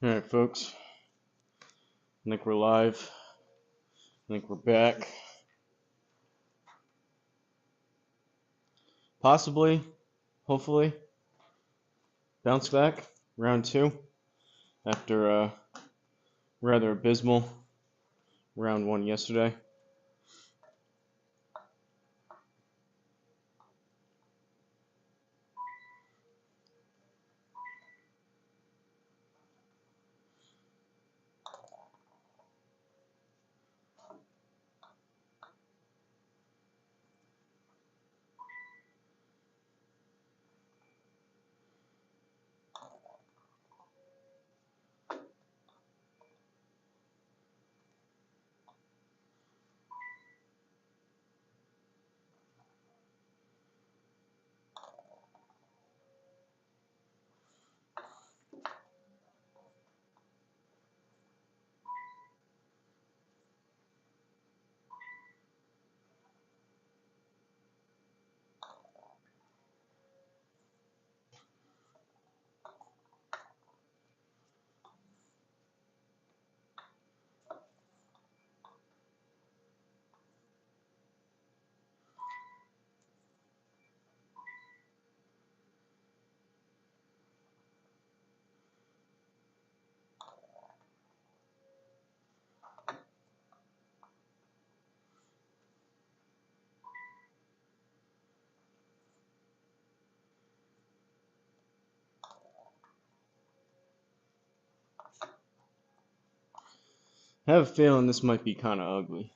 Alright, folks. I think we're live. I think we're back. Possibly, hopefully, bounce back. Round 2 after a rather abysmal round 1 yesterday. I have a feeling this might be kind of ugly.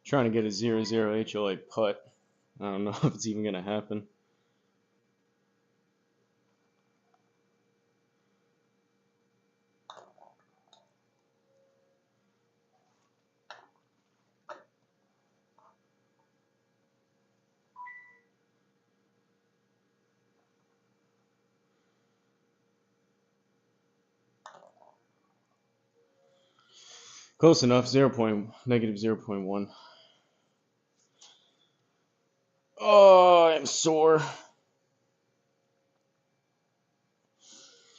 Trying to get a 0-0 HOA putt. I don't know if it's even going to happen. Close enough, -0.1. Oh, I'm sore.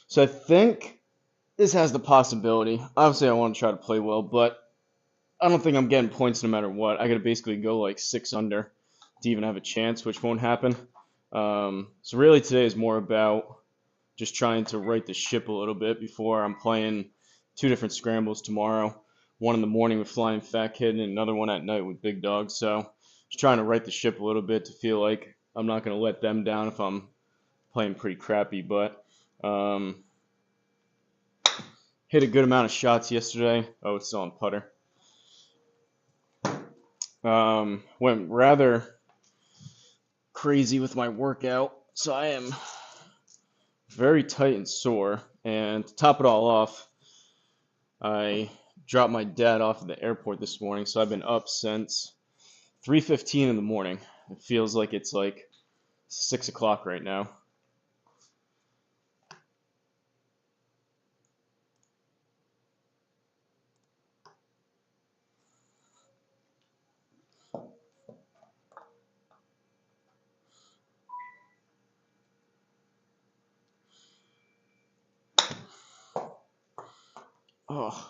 So I think this has the possibility. Obviously, I want to try to play well, but I don't think I'm getting points no matter what. I got to basically go like 6 under to even have a chance, which won't happen. So really today is more about just trying to right the ship a little bit before I'm playing 2 different scrambles tomorrow. One in the morning with Flying Fat Kid and another one at night with Big Dog. So just trying to right the ship a little bit to feel like I'm not going to let them down if I'm playing pretty crappy. But hit a good amount of shots yesterday. Oh, it's still on putter. Went rather crazy with my workout, so I am very tight and sore. And to top it all off, I dropped my dad off at the airport this morning, so I've been up since 3:15 in the morning. It feels like it's like 6 o'clock right now. Oh.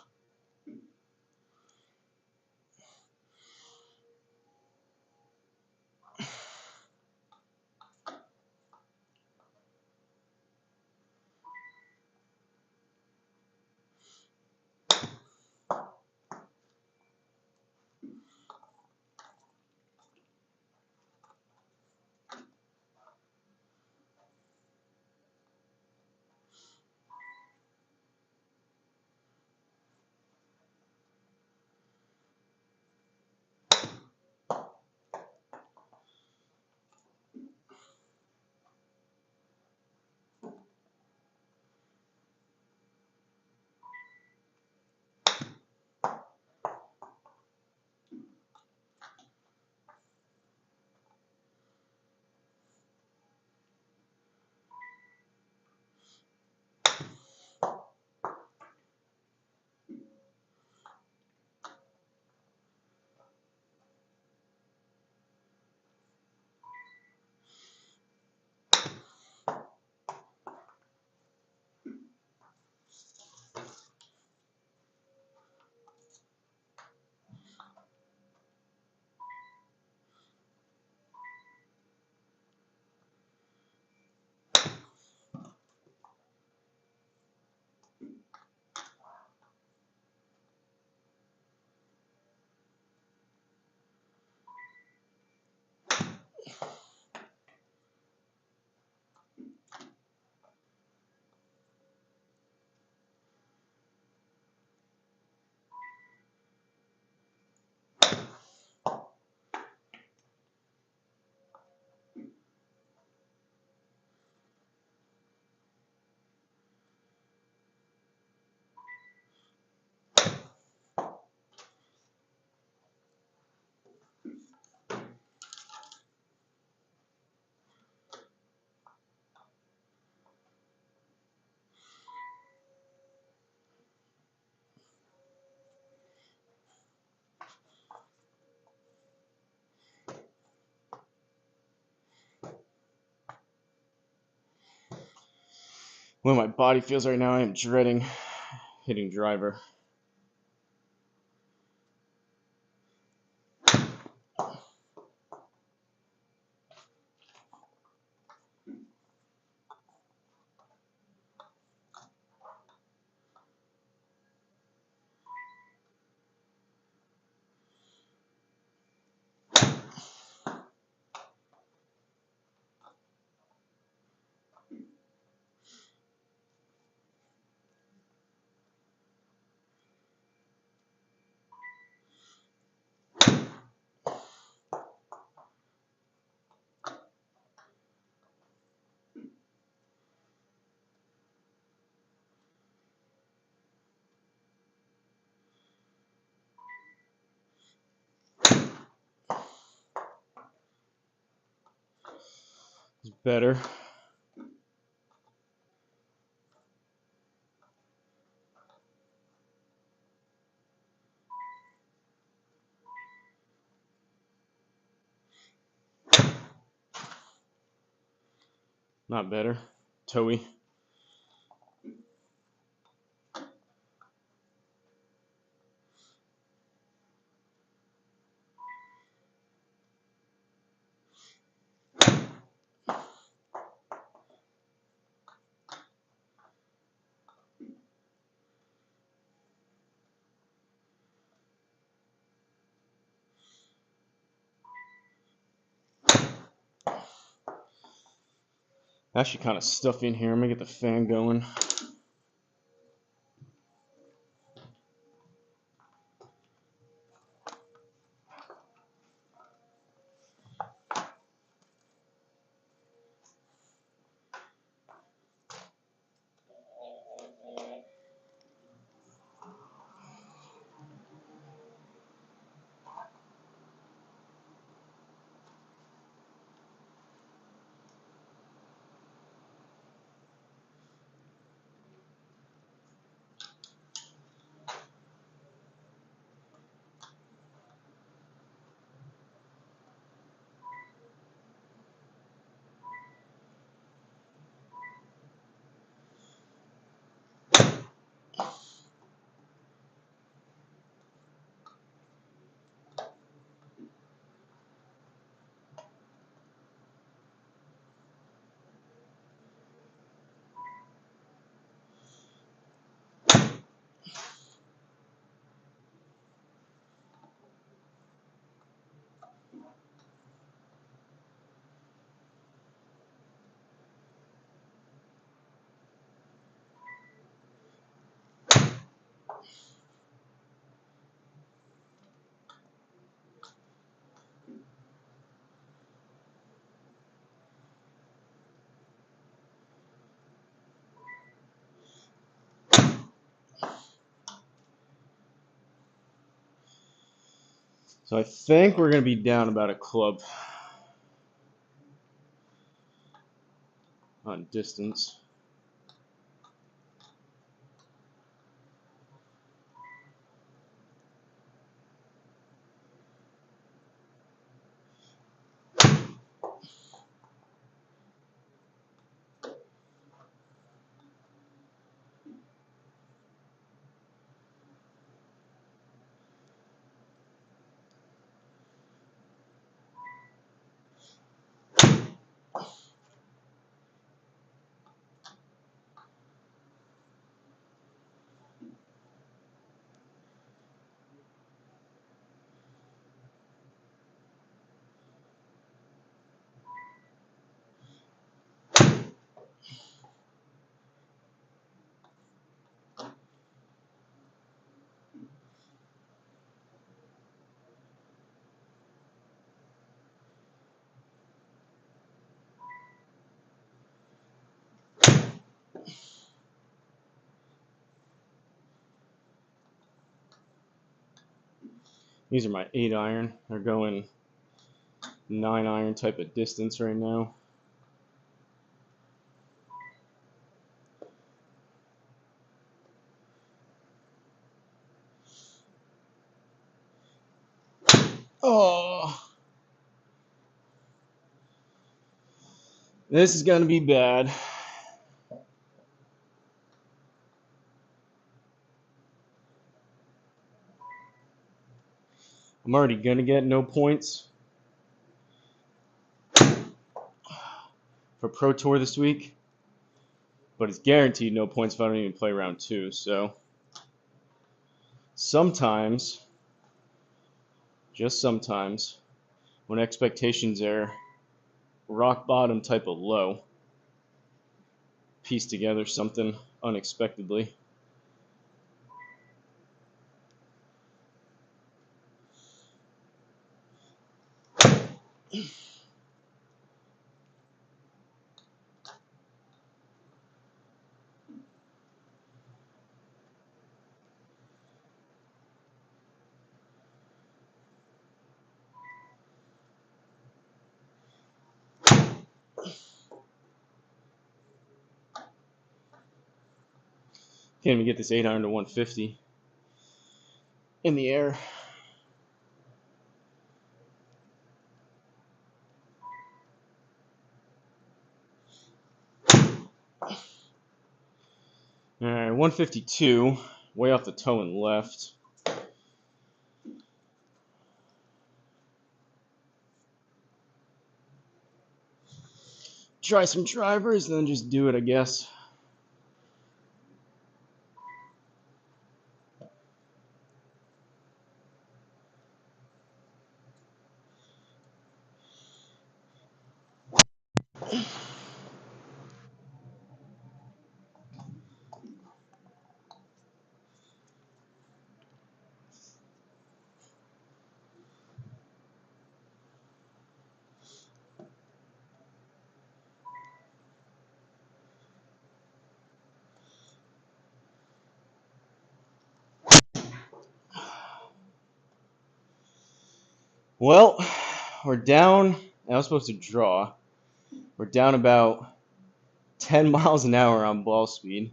way my body feels right now, I am dreading hitting driver. It's better. Not better. Toey. Actually kind of stuffy in here. I'm gonna get the fan going. So I think we're gonna be down about a club on distance. These are my 8-iron. They're going 9-iron type of distance right now. Oh, this is gonna be bad. I'm already going to get no points for Pro Tour this week, but it's guaranteed no points if I don't even play round 2. So sometimes, just sometimes, when expectations are rock bottom type of low, piece together something unexpectedly. Can't even get this 800 to 150 in the air. All right, 152, way off the toe and left. Try some drivers and then just do it, I guess. Well, we're down. I was supposed to draw. We're down about 10 miles an hour on ball speed.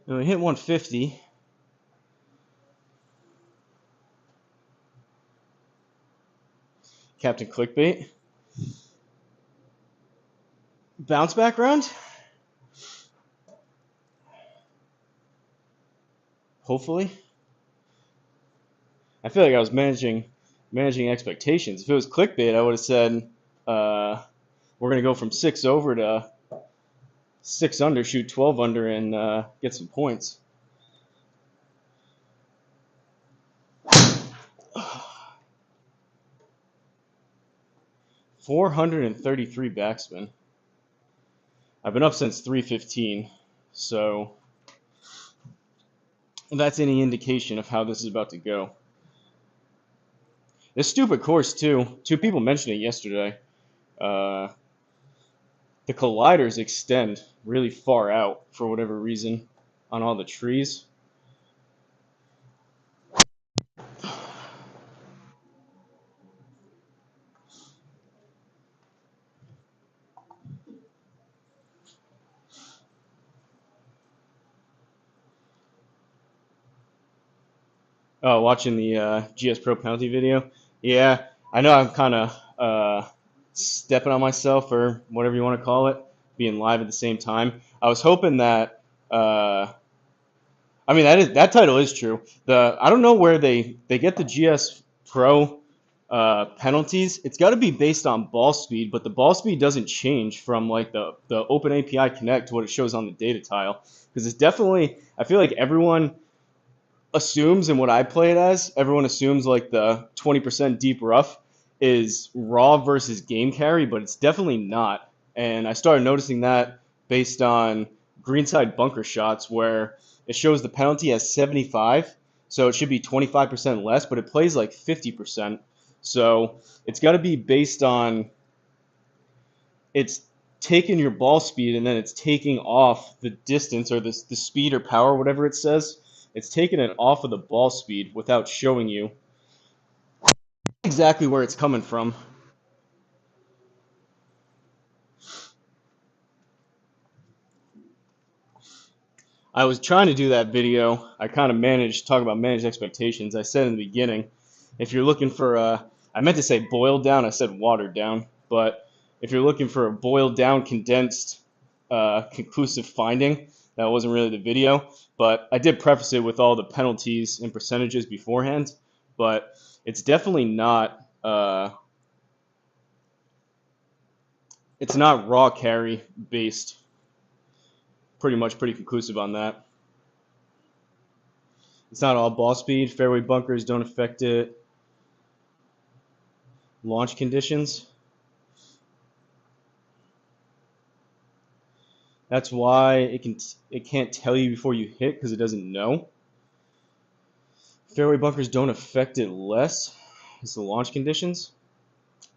And we hit 150. Captain Clickbait. Bounce back round? Hopefully. I feel like I was managing expectations. If it was clickbait, I would have said we're going to go from 6 over to 6 under, shoot 12 under, and get some points. $433 backspin. I've been up since 3:15, so if that's any indication of how this is about to go. This stupid course too. 2 people mentioned it yesterday. The colliders extend really far out for whatever reason on all the trees. Oh, watching the GSPro penalty video. Yeah, I know I'm kind of stepping on myself, or whatever you want to call it, being live at the same time. I was hoping that. I mean, that title is true. I don't know where they get the GS Pro penalties. It's got to be based on ball speed, but the ball speed doesn't change from like the Open API Connect to what it shows on the data tile, because it's definitely. I feel like everyone assumes, and what I play it as, everyone assumes like the 20% deep rough is raw versus game carry, but it's definitely not. And I started noticing that based on greenside bunker shots, where it shows the penalty as 75, so it should be 25% less, but it plays like 50%. So it's got to be based on, it's taking your ball speed and then it's taking off the distance, or the speed or power, whatever it says. It's taking it off of the ball speed without showing you exactly where it's coming from. I was trying to do that video. I kind of talk about managed expectations. I said in the beginning, if you're looking for I meant to say boiled down, I said watered down, but if you're looking for a boiled down, condensed, conclusive finding, that wasn't really the video. But I did preface it with all the penalties and percentages beforehand. But it's definitely not. It's not raw carry based. Pretty conclusive on that. It's not all ball speed. Fairway bunkers don't affect it. Launch conditions. That's why it can't tell you before you hit because it doesn't know. Fairway bunkers don't affect it less. It's the launch conditions.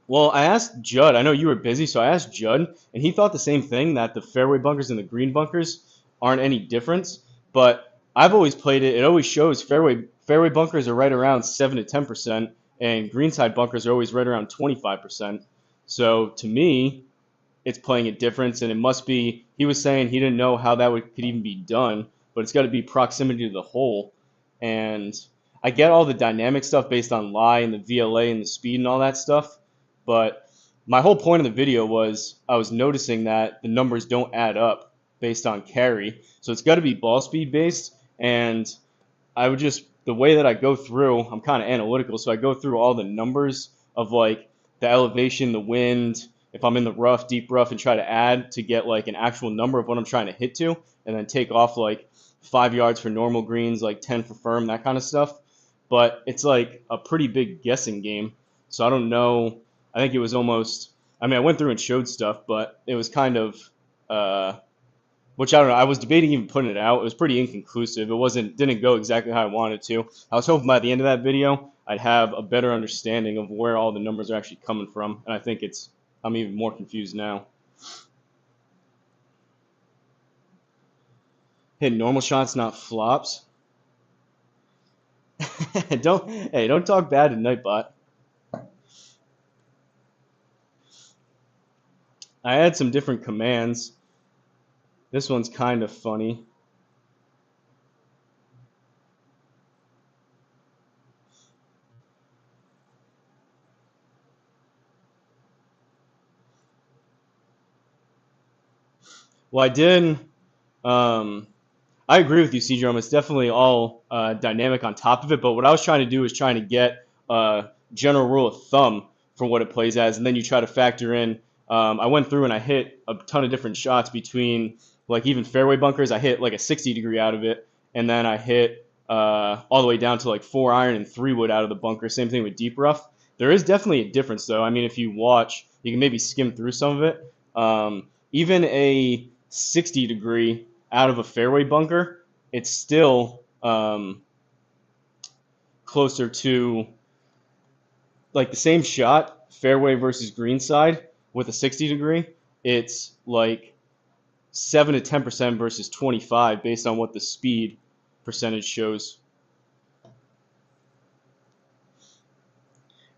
Well, I asked Judd. I know you were busy, so I asked Judd, and he thought the same thing, that the fairway bunkers and the green bunkers aren't any difference. But I've always played it. It always shows fairway bunkers are right around 7 to 10%, and greenside bunkers are always right around 25%. So to me, it's playing a difference, and it must be. He was saying he didn't know how that could even be done, but it's got to be proximity to the hole. And I get all the dynamic stuff based on lie and the VLA and the speed and all that stuff, but my whole point of the video was I was noticing that the numbers don't add up based on carry, so it's got to be ball speed based. And I would just, the way that I go through, I'm kind of analytical, so I go through all the numbers of like the elevation, the wind, if I'm in the rough, deep rough, and try to add to get like an actual number of what I'm trying to hit to, and then take off like 5 yards for normal greens, like 10 for firm, that kind of stuff. But it's like a pretty big guessing game, so I don't know. I think it was almost, I mean, I went through and showed stuff, but it was kind of, which I don't know. I was debating even putting it out. It was pretty inconclusive. Didn't go exactly how I wanted to. I was hoping by the end of that video, I'd have a better understanding of where all the numbers are actually coming from. And I think I'm even more confused now. Hit normal shots, not flops. Don't talk bad to Nightbot. I had some different commands. This one's kind of funny. Well, I did. I agree with you, C-Drum. It's definitely all dynamic on top of it. But what I was trying to do is trying to get a general rule of thumb for what it plays as, and then you try to factor in. I went through and I hit a ton of different shots between, like, even fairway bunkers. I hit like a 60 degree out of it, and then I hit all the way down to like 4-iron and 3-wood out of the bunker. Same thing with deep rough. There is definitely a difference, though. I mean, if you watch, you can maybe skim through some of it. Even a 60 degree out of a fairway bunker, it's still closer to like the same shot, fairway versus greenside with a 60 degree. It's like 7 to 10% versus 25 based on what the speed percentage shows.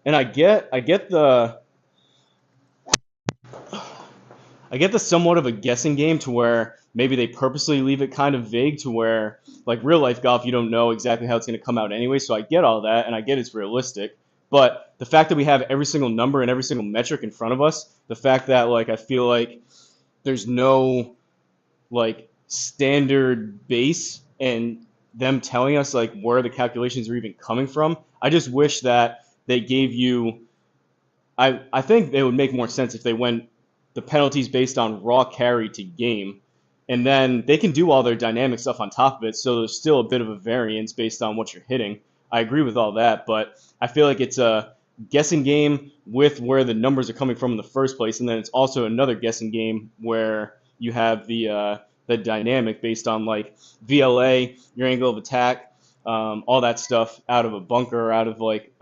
And I get the somewhat of a guessing game to where maybe they purposely leave it kind of vague to where, like real life golf, you don't know exactly how it's going to come out anyway. So I get all that, and I get it's realistic. But the fact that we have every single number and every single metric in front of us, the fact that like I feel like there's no like standard base and them telling us like where the calculations are even coming from, I just wish that they gave you. I think it would make more sense if they went the penalties based on raw carry to game, and then they can do all their dynamic stuff on top of it, so there's still a bit of a variance based on what you're hitting. I agree with all that, but I feel like it's a guessing game with where the numbers are coming from in the first place, and then it's also another guessing game where you have the dynamic based on like VLA, your angle of attack, all that stuff out of a bunker, out of like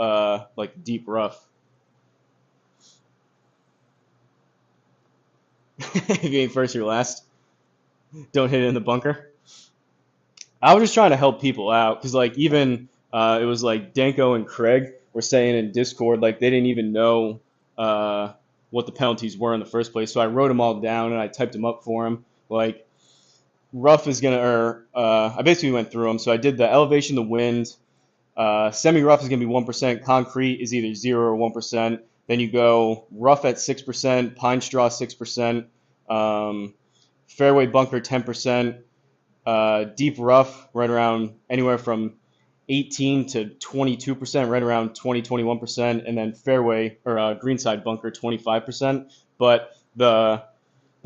deep rough. If you ain't first, you're last. Don't hit it in the bunker. I was just trying to help people out because, like, even it was like Danko and Craig were saying in Discord, like, they didn't even know what the penalties were in the first place. So I wrote them all down and I typed them up for them. Like, rough is gonna, or I basically went through them. So I did the elevation, the wind. Semi-rough is gonna be 1%. Concrete is either 0 or 1%. Then you go rough at 6%, pine straw 6%, fairway bunker 10%, deep rough right around anywhere from 18 to 22%, right around 21%, and then fairway or greenside bunker 25%. But the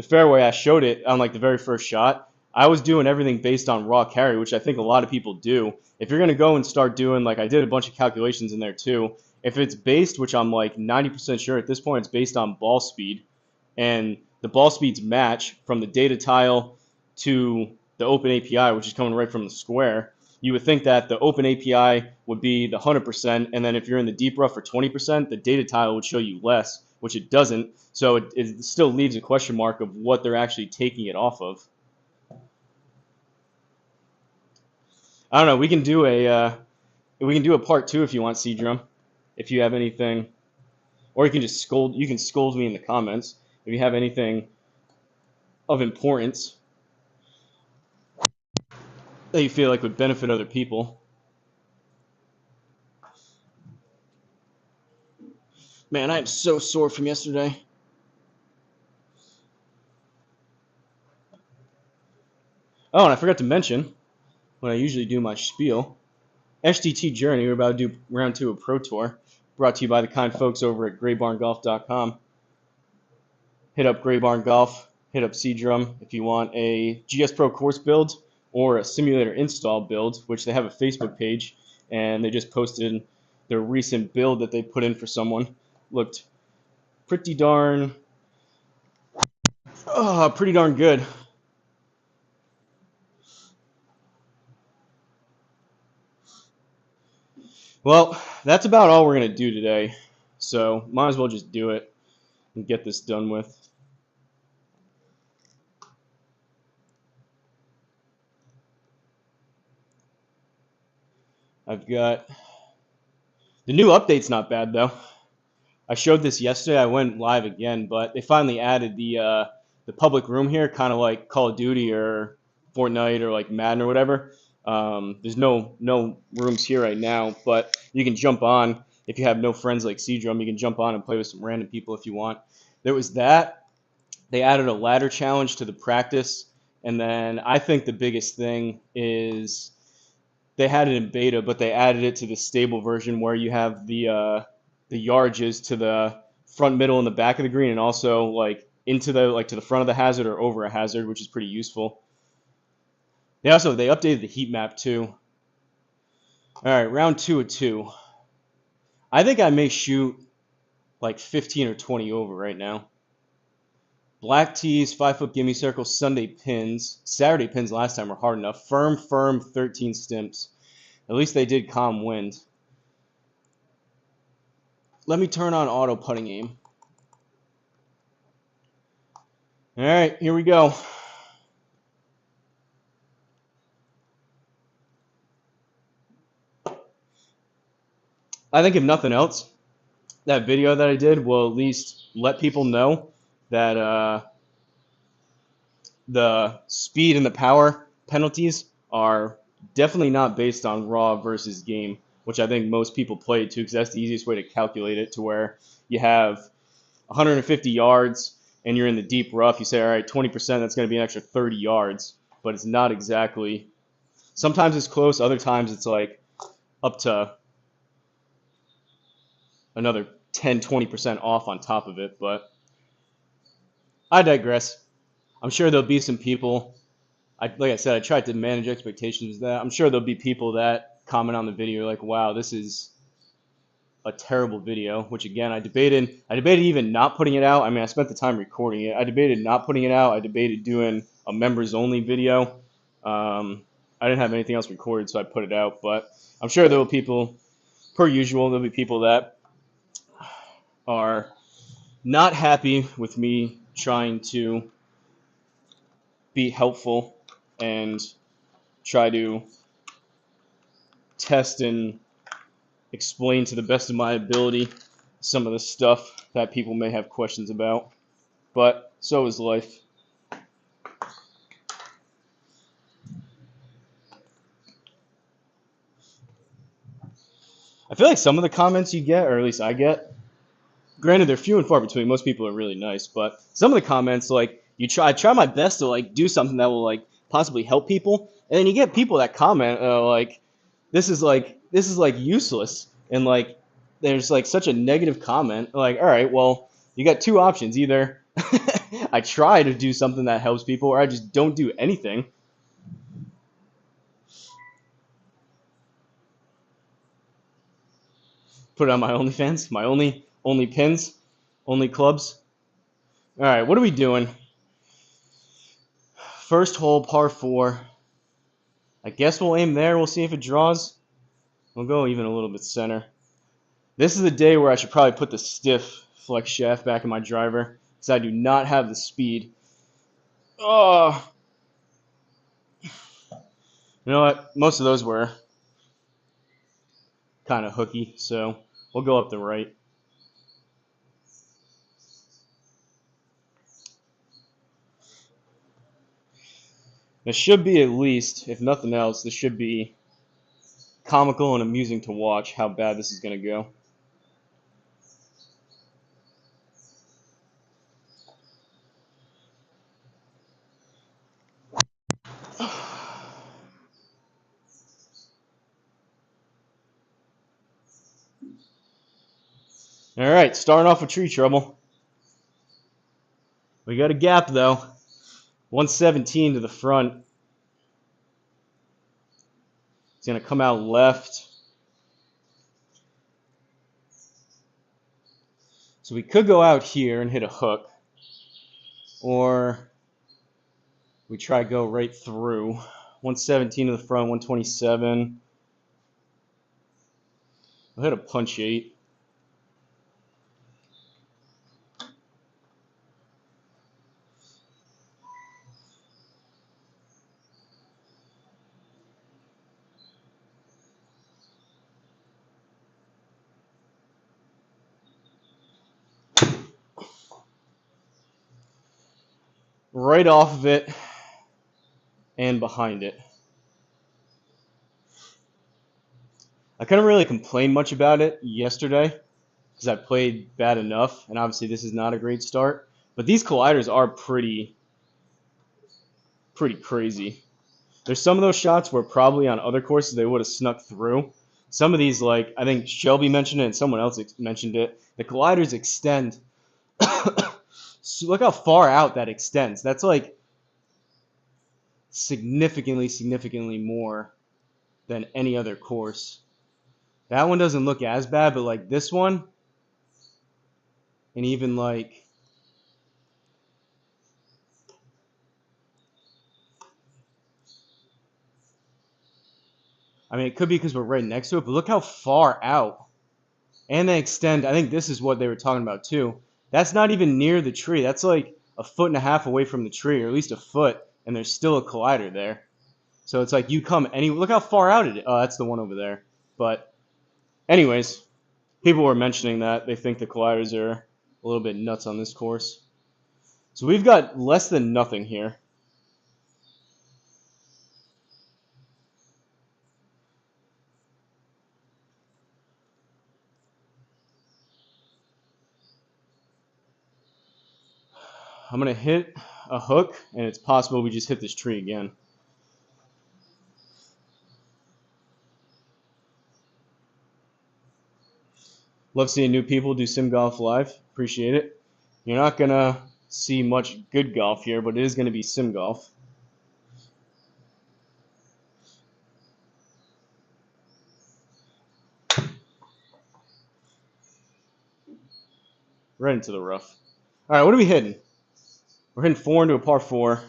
fairway, I showed it on like the very first shot. I was doing everything based on raw carry, which I think a lot of people do. If you're going to go and start doing, like I did a bunch of calculations in there too, if it's based, which I'm like 90% sure at this point, it's based on ball speed, and the ball speeds match from the data tile to the open API, which is coming right from the square, you would think that the open API would be the 100%, and then if you're in the deep rough for 20%, the data tile would show you less, which it doesn't. So it still leaves a question mark of what they're actually taking it off of. I don't know. We can do a part two if you want, C-Drum. If you have anything, or you can just scold. You can scold me in the comments if you have anything of importance that you feel like would benefit other people. Man, I am so sore from yesterday. Oh, and I forgot to mention when I usually do my spiel. SGT Journey, we're about to do round 2 of Pro Tour, brought to you by the kind folks over at graybarngolf.com. Hit up Gray Barn Golf, hit up C-Drum if you want a GSPro course build or a simulator install build, which they have a Facebook page, and they just posted their recent build that they put in for someone. Looked pretty darn good. Well, that's about all we're going to do today, so might as well just do it and get this done with. I've got the new update's not bad though. I showed this yesterday. I went live again, but they finally added the public room here, kind of like Call of Duty or Fortnite or like Madden or whatever. There's no rooms here right now, but you can jump on if you have no friends like C-Drum. You can jump on and play with some random people if you want. There was that. They added a ladder challenge to the practice, and then I think the biggest thing is they had it in beta, but they added it to the stable version where you have the yardages to the front, middle, and the back of the green, and also like into the to the front of the hazard or over a hazard, which is pretty useful. They updated the heat map too. All right, round 2 of 2. I think I may shoot like 15 or 20 over right now. Black tees, 5-foot gimme circles, Sunday pins. Saturday pins last time were hard enough. Firm, 13 stimps. At least they did calm wind. Let me turn on auto putting aim. All right, here we go. I think if nothing else, that video that I did will at least let people know that the speed and the power penalties are definitely not based on raw versus game, which I think most people play too, because that's the easiest way to calculate it, to where you have 150 yards and you're in the deep rough. You say, all right, 20%, that's going to be an extra 30 yards, but it's not exactly. Sometimes it's close, other times it's like up to another 10-20% off on top of it, but I digress. I'm sure there'll be some people, like I said, I tried to manage expectations with that. I'm sure there'll be people that comment on the video like, wow, this is a terrible video, which again, I debated even not putting it out. I mean, I spent the time recording it. I debated not putting it out. I debated doing a members only video. I didn't have anything else recorded, so I put it out, but I'm sure there will be people, per usual, there'll be people that are not happy with me trying to be helpful and try to test and explain to the best of my ability some of the stuff that people may have questions about. But so is life. I feel like some of the comments you get, or at least I get, granted they're few and far between. Most people are really nice, but some of the comments, like I try my best to like do something that will like possibly help people, and then you get people that comment like this is like useless, and like there's like such a negative comment. Like, all right, well, you got two options: either I try to do something that helps people, or I just don't do anything. Put it on my OnlyFans, my only pins, only clubs. All right, what are we doing? First hole, par 4. I guess we'll aim there. We'll see if it draws. We'll go even a little bit center. This is the day where I should probably put the stiff flex shaft back in my driver because I do not have the speed. Oh, you know what? Most of those were kind of hooky, so we'll go up the right. This should be, at least, if nothing else, this should be comical and amusing to watch how bad this is going to go. All right, starting off with tree trouble. We got a gap, though. 117 to the front. It's going to come out left. So we could go out here and hit a hook. Or we try go right through. 117 to the front, 127. I'll hit a punch 8. Right off of it and behind it. I couldn't really complain much about it yesterday because I played bad enough, and obviously this is not a great start. But these colliders are pretty crazy. There's some of those shots where probably on other courses they would have snuck through. Some of these, like I think Shelby mentioned it and someone else mentioned it, the colliders extend. So look how far out that extends. That's like significantly more than any other course. That one doesn't look as bad, but like this one, and even like I mean, it could be because we're right next to it, but look how far out. And they extend. I think this is what they were talking about too. That's not even near the tree. That's like a foot and a half away from the tree, or at least a foot, and there's still a collider there. So it's like you come any. Look how far out it is. Oh, that's the one over there. But anyways, people were mentioning that they think the colliders are a little bit nuts on this course. So we've got less than nothing here. I'm going to hit a hook, and it's possible we just hit this tree again. Love seeing new people do Sim Golf Live. Appreciate it. You're not going to see much good golf here, but it is going to be Sim Golf. Right into the rough. All right, what are we hitting? We're hitting 4 into a par 4.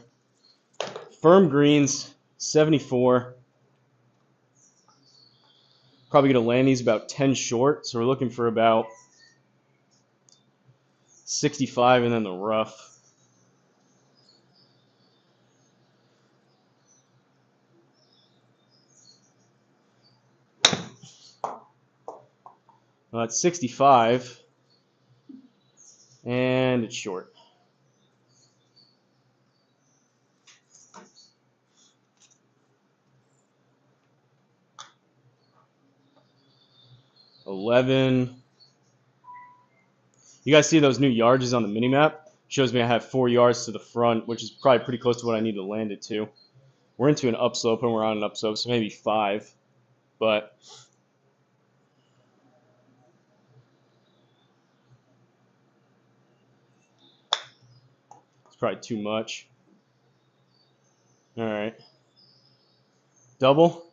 Firm greens, 74. Probably going to land these about 10 short, so we're looking for about 65 and then the rough. It's 65, and it's short. 11. You guys see those new yardages on the mini map? Shows me I have 4 yards to the front, which is probably pretty close to what I need to land it to. We're into an upslope and we're on an upslope, so maybe 5. But it's probably too much. All right. Double.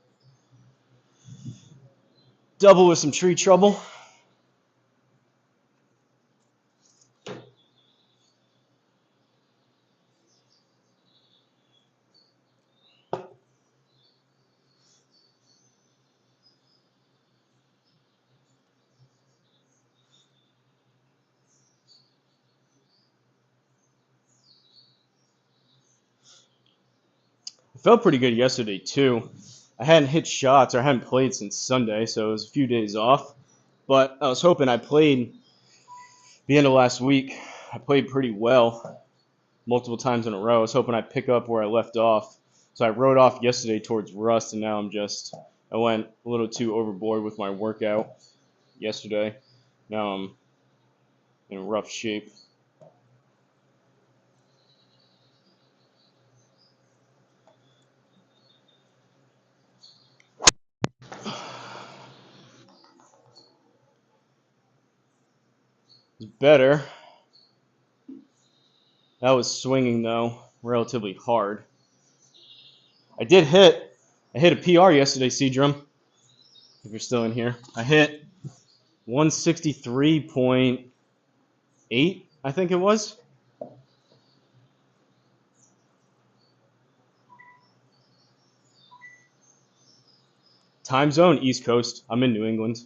Double with some tree trouble. It felt pretty good yesterday, too. I hadn't hit shots, or I hadn't played since Sunday, so it was a few days off. But I was hoping I played the end of last week. I played pretty well multiple times in a row. I was hoping I'd pick up where I left off. So I rode off yesterday towards rust, and now I went a little too overboard with my workout yesterday. Now I'm in rough shape. It's better. That was swinging, though, relatively hard. I hit a PR yesterday, Seedrum, if you're still in here. I hit 163.8, I think it was. Time zone, East Coast. I'm in New England.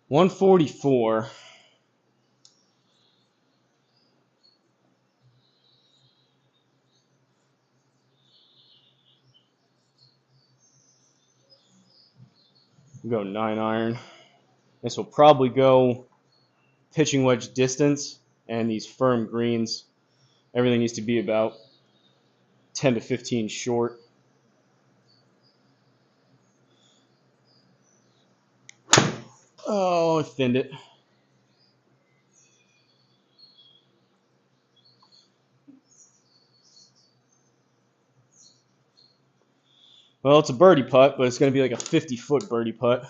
144. Go 9 iron. This will probably go pitching wedge distance, and these firm greens, everything needs to be about 10 to 15 short. Oh, I thinned it. Well, it's a birdie putt, but it's going to be like a 50-foot birdie putt.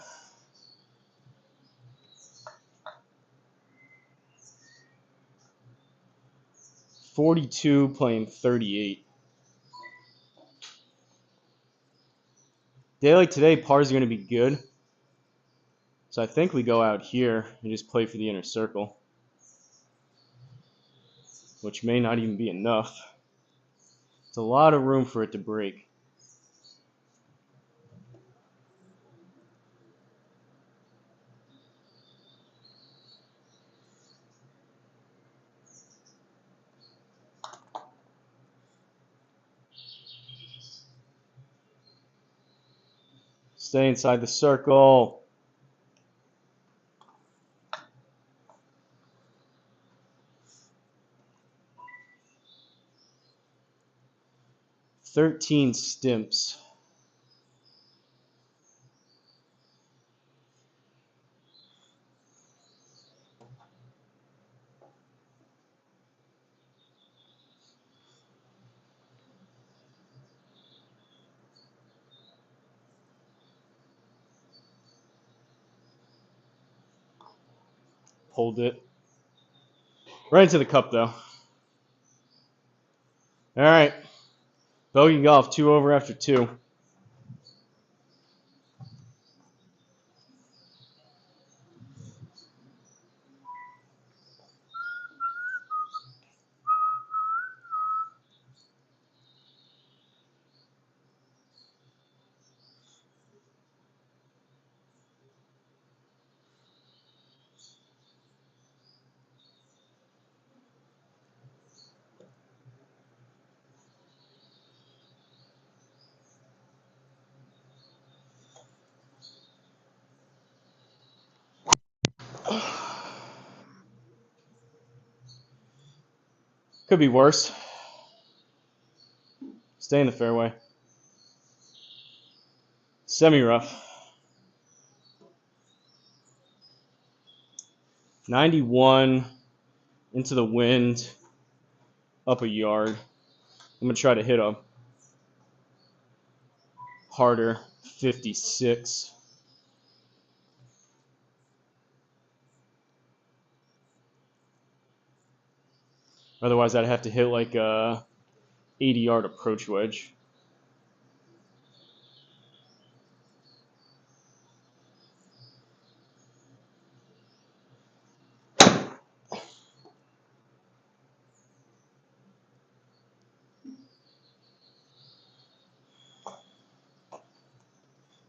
.42 playing 38. Day like today, pars are going to be good. So I think we go out here and just play for the inner circle, which may not even be enough. It's a lot of room for it to break. Stay inside the circle. "13 stimps. Pulled it. Right into the cup, though. All right. Bogey golf, 2 over after 2. Could be worse. Stay in the fairway. Semi-rough. 91 into the wind, up a yard. I'm going to try to hit a harder 56. Otherwise, I'd have to hit like a 80-yard approach wedge.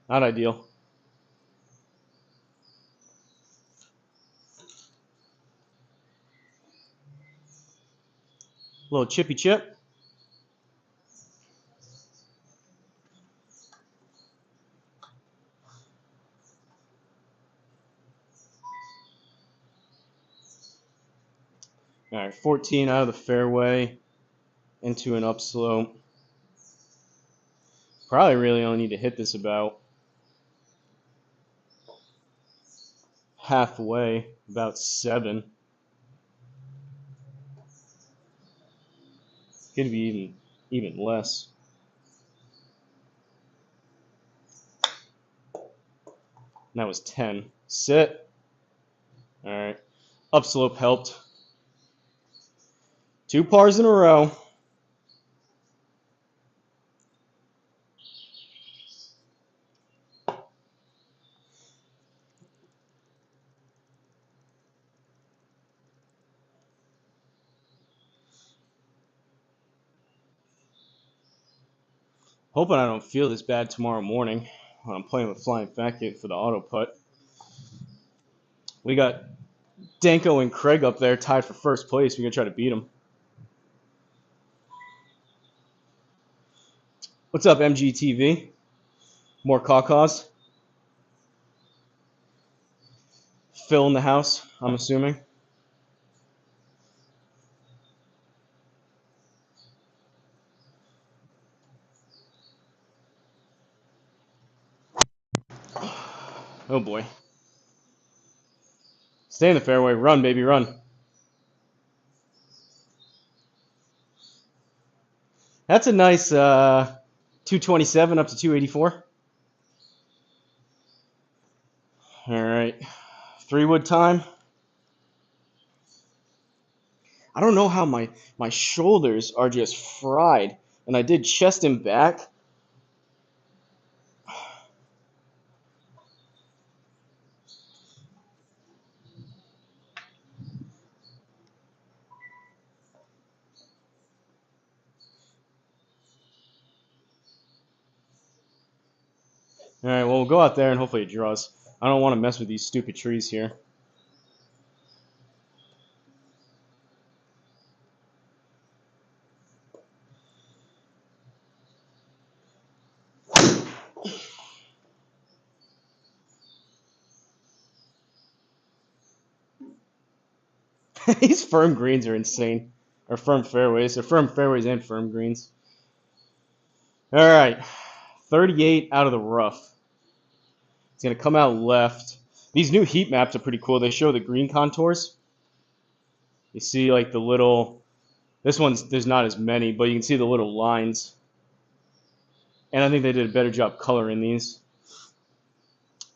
Not ideal. A little chippy chip. All right, 14 out of the fairway into an upslope. Probably really only need to hit this about halfway, about 7. Could be even less. And that was 10. Sit. All right. Upslope helped. 2 pars in a row. Hoping I don't feel this bad tomorrow morning when I'm playing with Flying Fat Kid for the auto putt. We got Danko and Craig up there tied for first place. We're going to try to beat them. What's up, MGTV? More caw-caws? Phil in the house, I'm assuming. Oh boy. Stay in the fairway. Run, baby, run. That's a nice 227 up to 284. All right. 3-wood time. I don't know how my shoulders are just fried. And I did chest and back. All right, well, we'll go out there and hopefully it draws. I don't want to mess with these stupid trees here. These firm greens are insane. Or firm fairways. They're firm fairways and firm greens. All right. 38 out of the rough. It's going to come out left. These new heat maps are pretty cool. They show the green contours. You see like the little... This one's, there's not as many, but you can see the little lines. And I think they did a better job coloring these.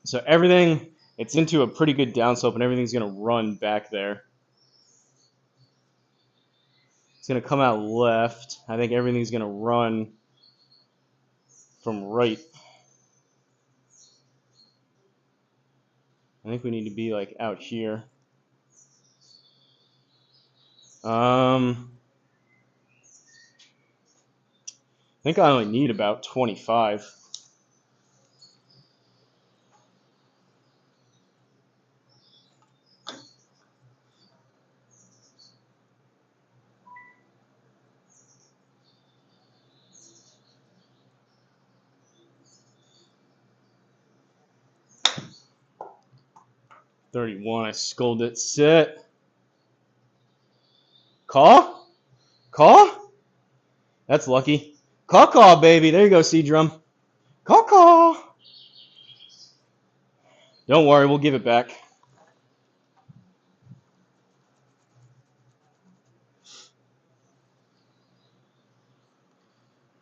So everything, it's into a pretty good downslope, and everything's going to run back there. It's going to come out left. I think everything's going to run from right. I think we need to be like out here. I think I only need about 25. $31. I scolded it. Sit. Call? Call? That's lucky. Call, baby. There you go, C-Drum. Call. Don't worry, we'll give it back.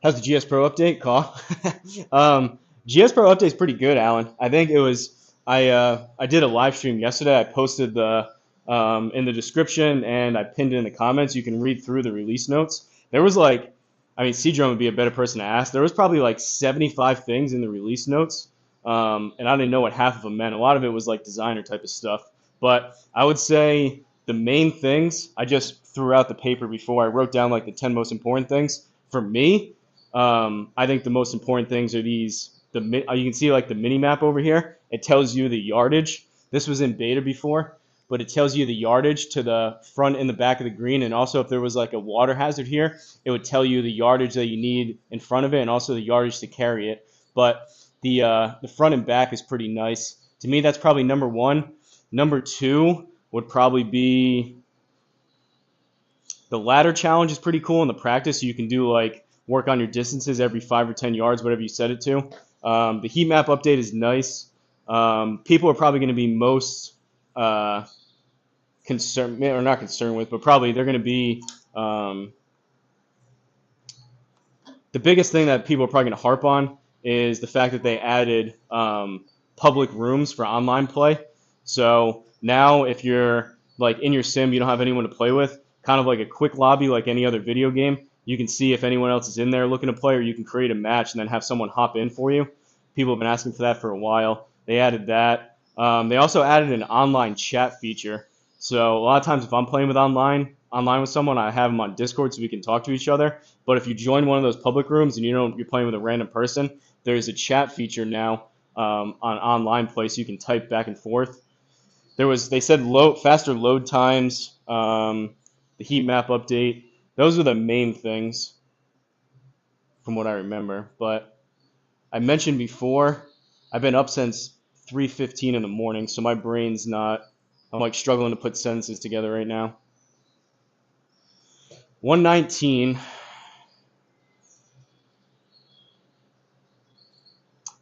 How's the GSPro update, Call? GSPro update is pretty good, Alan. I think it was I did a live stream yesterday. I posted the in the description and I pinned it in the comments. You can read through the release notes. There was like, I mean, C-Drum would be a better person to ask. There was probably like 75 things in the release notes, and I didn't know what half of them meant. A lot of it was like designer type of stuff. But I would say the main things I just threw out the paper before. I wrote down like the 10 most important things for me. I think the most important things are these. You can see like the mini map over here. It tells you the yardage. This was in beta before, but it tells you the yardage to the front and the back of the green, and also if there was like a water hazard here, it would tell you the yardage that you need in front of it, and also the yardage to carry it. But the front and back is pretty nice. To me, that's probably number one. Number two would probably be the ladder challenge is pretty cool in the practice. So you can do like work on your distances every 5 or 10 yards, whatever you set it to. The heat map update is nice. People are probably going to be most concerned, or not concerned with, but probably they're going to be the biggest thing that people are probably going to harp on is the fact that they added public rooms for online play. So now if you're like in your sim, you don't have anyone to play with, kind of like a quick lobby like any other video game, you can see if anyone else is in there looking to play, or you can create a match and then have someone hop in for you. People have been asking for that for a while. They added that. They also added an online chat feature. So a lot of times if I'm playing with online with someone, I have them on Discord so we can talk to each other. But if you join one of those public rooms and you're playing with a random person, there's a chat feature now on online play, so you can type back and forth. They said faster load times, the heat map update. Those are the main things from what I remember. But I mentioned before, I've been up since 3:15 in the morning, so my brain's not. I'm like struggling to put sentences together right now. 119.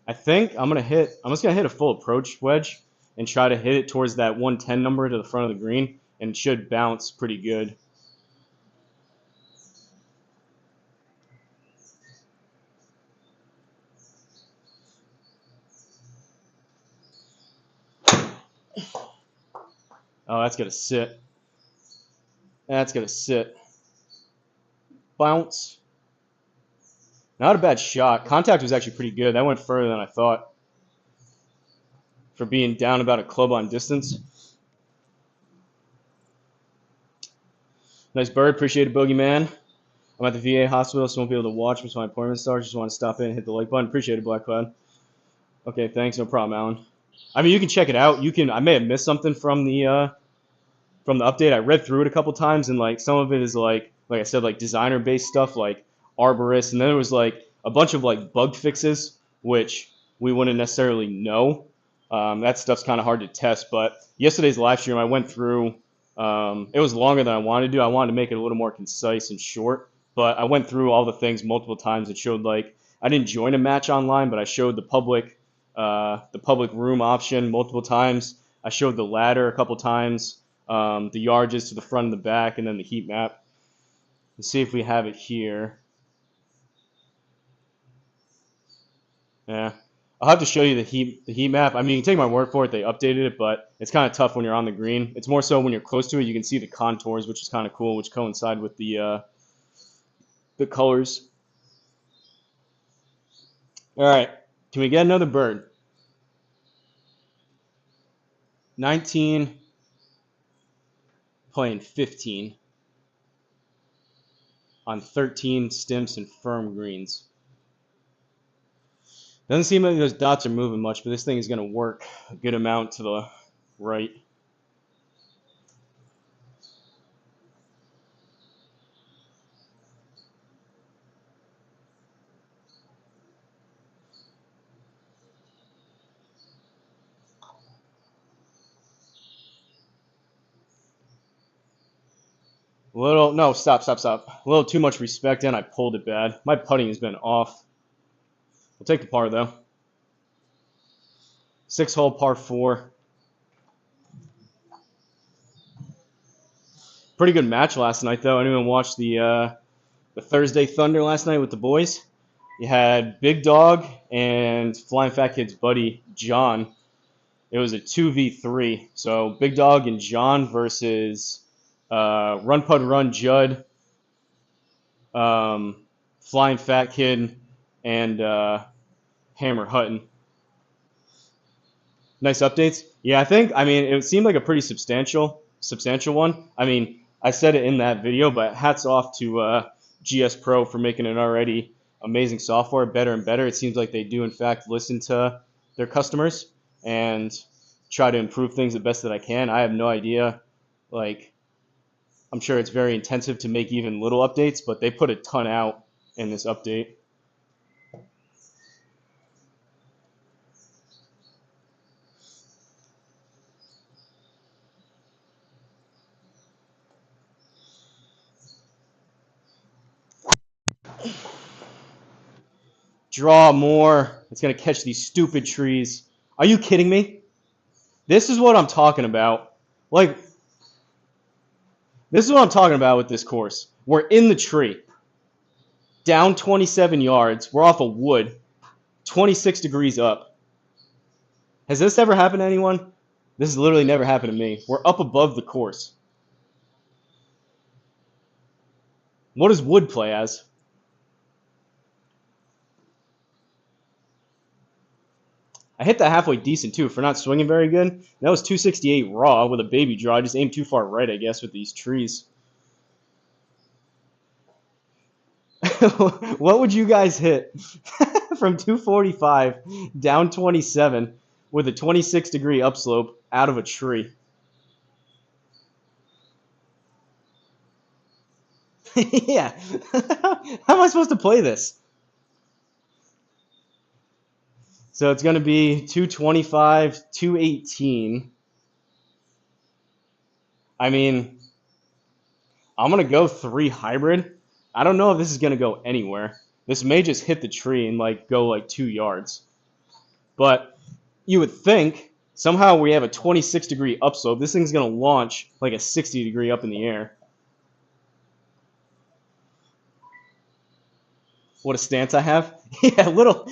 I think I'm just gonna hit a full approach wedge and try to hit it towards that 110 number to the front of the green, and it should bounce pretty good. Oh, that's gonna sit. That's gonna sit. Bounce. Not a bad shot. Contact was actually pretty good. That went further than I thought for being down about a club on distance. Nice bird. Appreciate it, Boogeyman. I'm at the VA hospital, so I won't be able to watch once my appointment starts. Just want to stop in and hit the like button. Appreciate it, Black Cloud. Okay, thanks. No problem, Alan. I mean, you can check it out. I may have missed something from the update. I read through it a couple times, and like some of it is like I said, like designer based stuff like Arborist, and then there was like a bunch of like bug fixes which we wouldn't necessarily know. That stuff's kind of hard to test, but yesterday's live stream I went through. It was longer than I wanted to do. I wanted to make it a little more concise and short, but I went through all the things multiple times. It showed like I didn't join a match online, but I showed the public room option multiple times. I showed the ladder a couple times. The yardages to the front and the back, and then the heat map. Let's see if we have it here. Yeah, I'll have to show you the heat map. I mean, you can take my word for it. They updated it, but it's kind of tough when you're on the green. It's more so when you're close to it. You can see the contours, which is kind of cool, which coincide with the colors. All right, can we get another bird? 19 playing 15 on 13 stimps and firm greens. Doesn't seem like those dots are moving much, but this thing is going to work a good amount to the right. Stop. A little too much respect, and I pulled it bad. My putting has been off. We'll take the par, though. 6-hole par 4. Pretty good match last night, though. Anyone watch the Thursday Thunder last night with the boys? You had Big Dog and Flying Fat Kid's buddy John. It was a 2v3. So Big Dog and John versus Run Pud Run Judd, Flying Fat Kid, and Hammer Hutton. Nice updates. Yeah, I mean, it seemed like a pretty substantial one. I mean, I said it in that video, but hats off to GSPro for making it already amazing software, better and better. It seems like they do, in fact, listen to their customers and try to improve things the best that I can. I have no idea. Like, I'm sure it's very intensive to make even little updates, but they put a ton out in this update. Draw more. It's going to catch these stupid trees. Are you kidding me? This is what I'm talking about. Like, this is what I'm talking about with this course. We're in the tree. Down 27 yards. We're off of wood. 26 degrees up. Has this ever happened to anyone? This has literally never happened to me. We're up above the course. What does wood play as? I hit that halfway decent, too, for not swinging very good. That was 268 raw with a baby draw. I just aimed too far right, I guess, with these trees. What would you guys hit from 245 down 27 with a 26-degree upslope out of a tree? Yeah. How am I supposed to play this? So it's going to be 225, 218. I mean, I'm going to go 3 hybrid. I don't know if this is going to go anywhere. This may just hit the tree and like go like 2 yards. But you would think somehow we have a 26-degree upslope. This thing's going to launch like a 60-degree up in the air. What a stance I have. Yeah, little.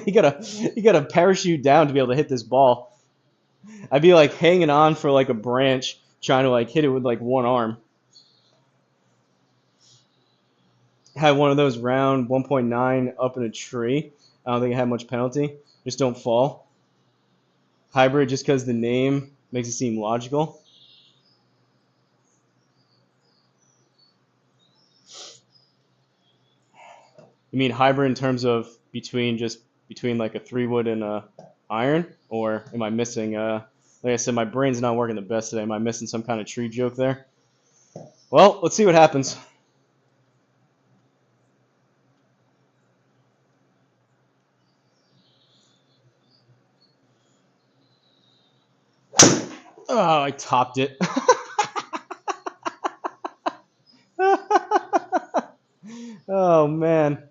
you gotta parachute down to be able to hit this ball. I'd be like hanging on for like a branch, trying to like hit it with like one arm. Had one of those round 1.9 up in a tree. I don't think I had much penalty. Just don't fall. Hybrid, just because the name makes it seem logical. You mean hybrid in terms of between like a 3-wood and a iron, or am I missing? Like I said, my brain's not working the best today. Am I missing some kind of tree joke there? Well, let's see what happens. Oh, I topped it. Oh man.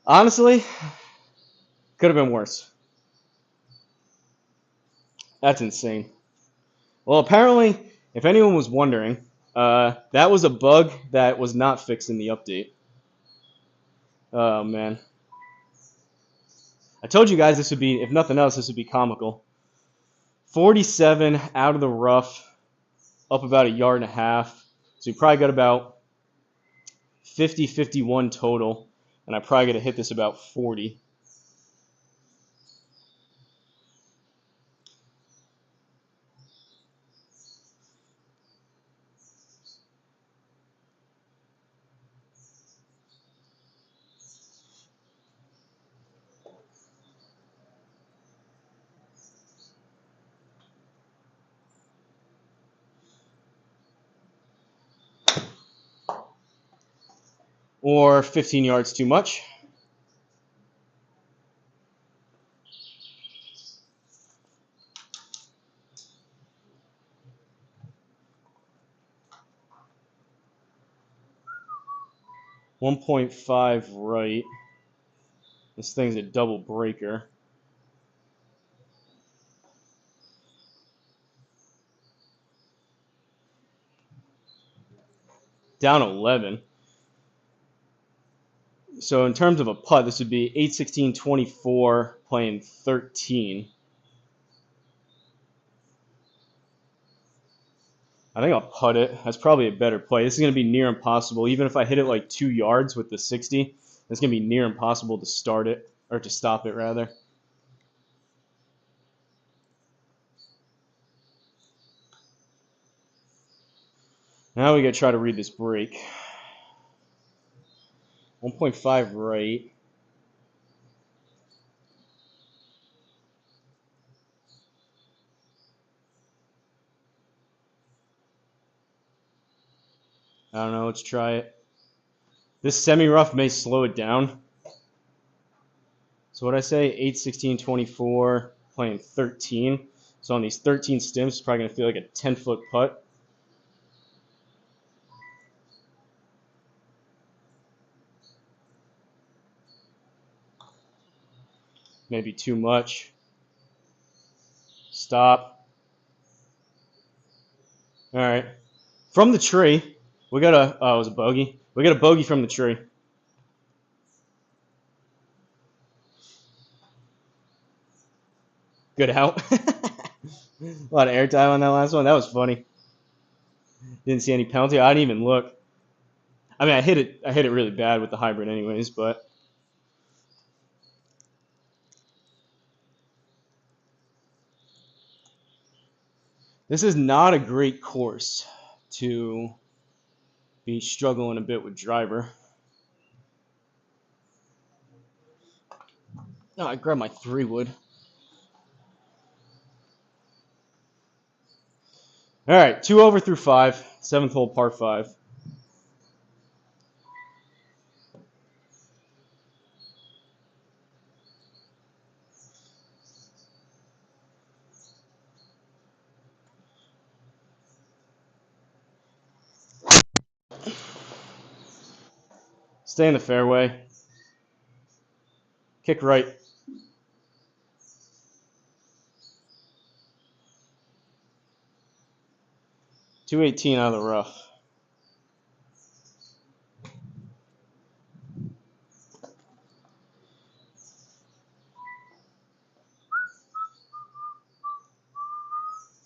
Honestly, could have been worse. That's insane. Well, apparently, if anyone was wondering, that was a bug that was not fixed in the update. Oh, man. I told you guys this would be, if nothing else, this would be comical. 47 out of the rough, up about 1.5 yards. So you probably got about 50, 51 total, and I probably got to hit this about 40. Or 15 yards too much. .5 right. This thing's a double breaker. down 11. So in terms of a putt, this would be 8, 16, 24, playing 13. I think I'll putt it. That's probably a better play. This is going to be near impossible. Even if I hit it like 2 yards with the 60, it's going to be near impossible to start it, or to stop it, rather. Now we got to try to read this break. 1.5 right. I don't know. Let's try it. This semi-rough may slow it down. So what I say, 8, 16, 24, playing 13. So on these 13 stimps, it's probably going to feel like a 10-foot putt. Maybe too much. Stop. All right. From the tree, we got a, oh, it was a bogey. We got a bogey from the tree. Good out. A lot of airtime on that last one. That was funny. Didn't see any penalty. I didn't even look. I mean, I hit it really bad with the hybrid anyways, but this is not a great course to be struggling a bit with driver. No, I grabbed my 3-wood. All right, 2 over through 5, 7th hole, par 5. Stay in the fairway. Kick right. 218 out of the rough.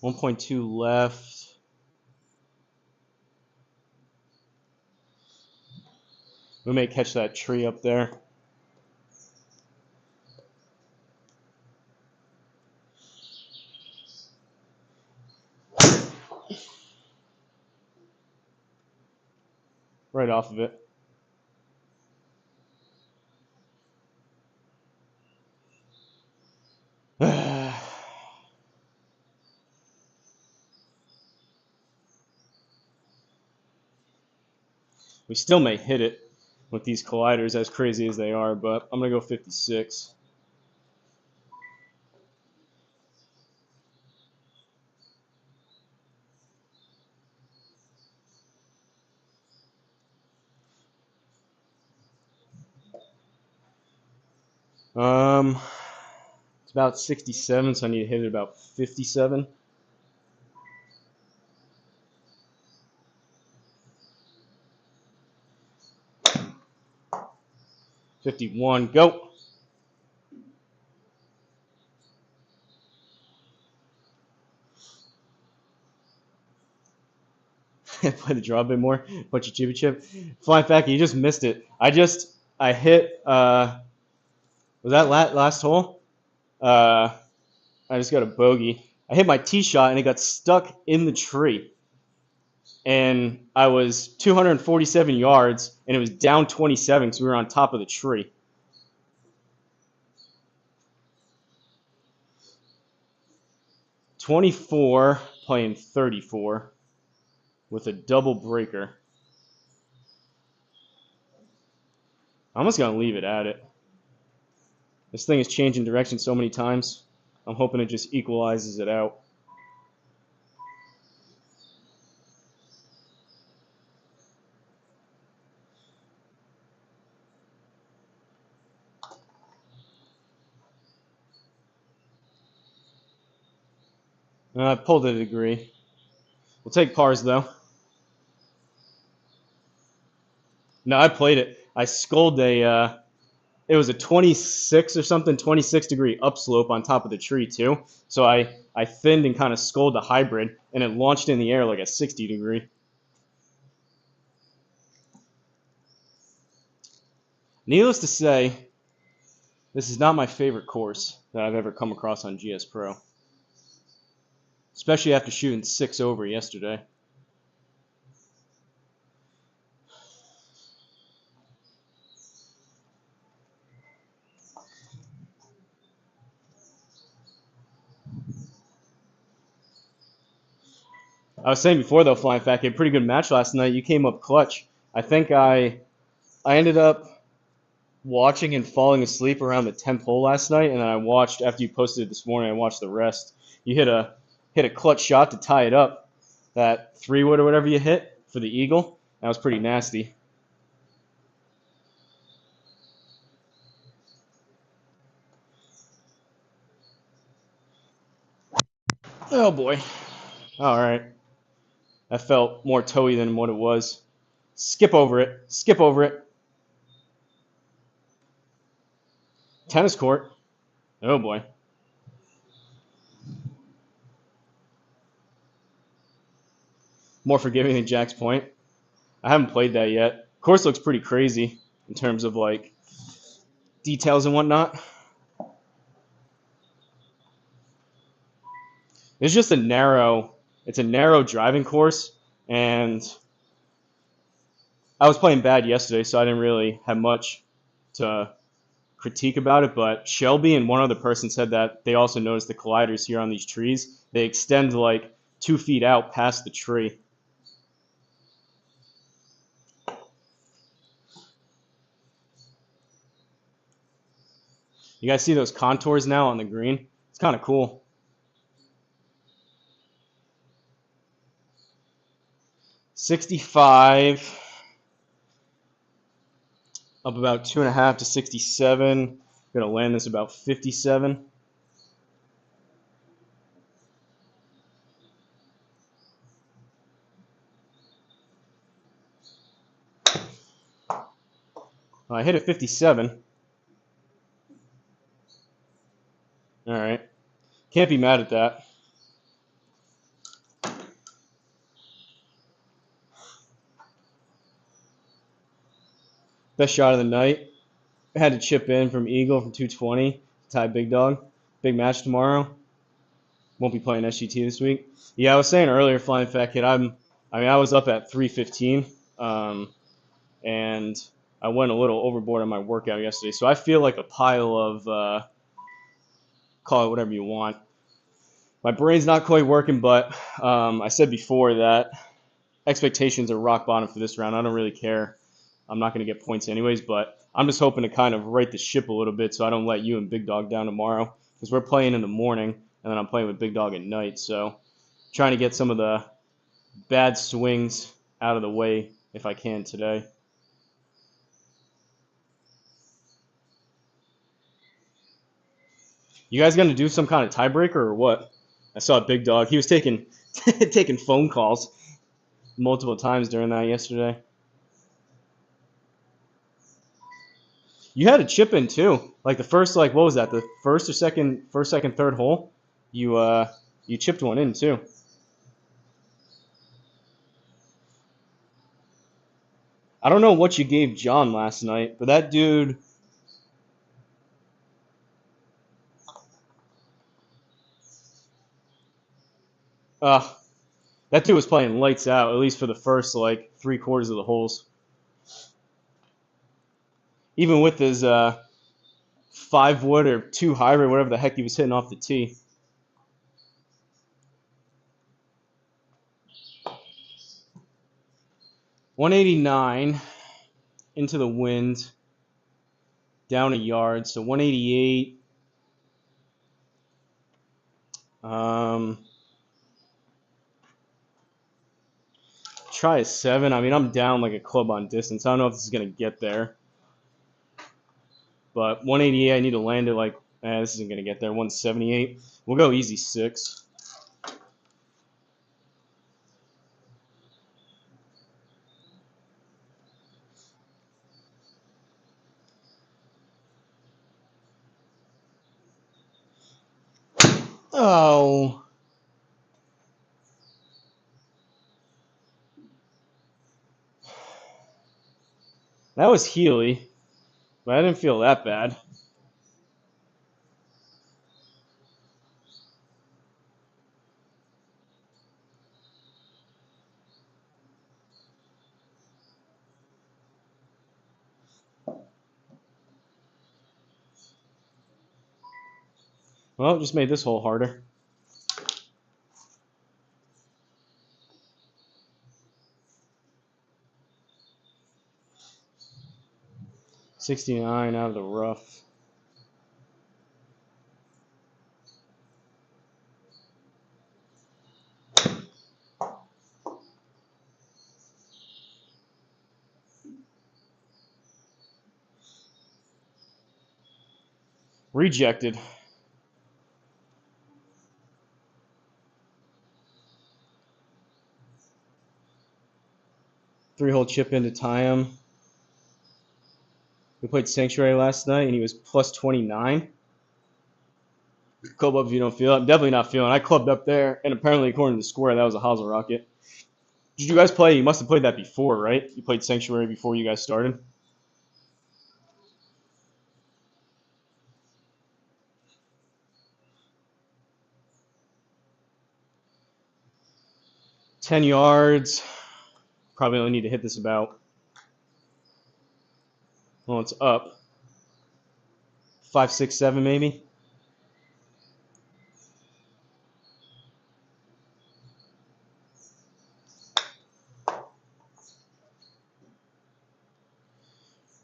.2 left. We may catch that tree up there. Right off of it. We still may hit it with these colliders, as crazy as they are, but I'm going to go 56. It's about 67, so I need to hit it about 57. .51, go. Play the draw a bit more. Bunch of chippy chip. Flying back, you just missed it. I hit, was that last hole? I just got a bogey. I hit my tee shot and it got stuck in the tree. And I was 247 yards and it was down 27 because we were on top of the tree. .24, playing 34 with a double breaker. I'm just going to leave it at it. This thing is changing direction so many times. I'm hoping it just equalizes it out. I pulled a degree. We'll take pars, though. No, I played it. I sculled it was a 26 or something, 26-degree upslope on top of the tree too. So I thinned and kind of sculled the hybrid, and it launched in the air like a 60-degree. Needless to say, this is not my favorite course that I've ever come across on GS Pro, especially after shooting 6 over yesterday. I was saying before though, Flying Fact, you had a pretty good match last night. You came up clutch. I think I ended up watching and falling asleep around the 10th hole last night, and then I watched after you posted it this morning. I watched the rest. You hit a clutch shot to tie it up. That 3-wood or whatever you hit for the eagle. That was pretty nasty. Oh boy. All right. That felt more toey than what it was. Skip over it. Skip over it. Tennis court. Oh boy. More forgiving than Jack's Point. I haven't played that yet. Course looks pretty crazy in terms of like details and whatnot. It's just it's a narrow driving course, and I was playing bad yesterday, so I didn't really have much to critique about it. But Shelby and one other person said that they also noticed the colliders here on these trees. They extend like 2 feet out past the tree. You guys see those contours now on the green? It's kind of cool. .65 up about 2.5 to 67. Gonna land this about 57. I hit a 57. All right, can't be mad at that. Best shot of the night. I had to chip in from Eagle from 220. Tie Big Dog. Big match tomorrow. Won't be playing SGT this week. Yeah, I was saying earlier, Flying Fat Kid. I was up at 3:15, and I went a little overboard on my workout yesterday. So I feel like a pile of call it whatever you want. My brain's not quite working, but I said before that expectations are rock bottom for this round. I don't really care. I'm not going to get points anyways, but I'm just hoping to kind of right the ship a little bit so I don't let you and Big Dog down tomorrow, because we're playing in the morning, and then I'm playing with Big Dog at night. So trying to get some of the bad swings out of the way if I can today. You guys going to do some kind of tiebreaker or what? I saw Big Dog. He was taking taking phone calls multiple times during that yesterday. You had a chip in too. Like the first, like what was that? The first, second, third hole. You chipped one in too. I don't know what you gave John last night, but that dude. That dude was playing lights out, at least for the first like 3/4 of the holes. Even with his 5-wood or 2 hybrid, whatever the heck he was hitting off the tee. .189 into the wind, down a yard, so 188. Try a 7. I mean, I'm down like a club on distance. I don't know if this is going to get there. But 188, I need to land it like, this isn't going to get there. 178. We'll go easy 6. Oh. That was Healy, but I didn't feel that bad. Well, it just made this hole harder. .69 out of the rough. Rejected. Three-hole chip in to tie him. We played Sanctuary last night, and he was plus 29. Club up if you don't feel it. I'm definitely not feeling it. I clubbed up there, and apparently, according to the square, that was a Hosel rocket. Did you guys play? You must have played that before, right? You played Sanctuary before you guys started? .10 yards. Probably only need to hit this about, well, it's up. 5, 6, 7 maybe.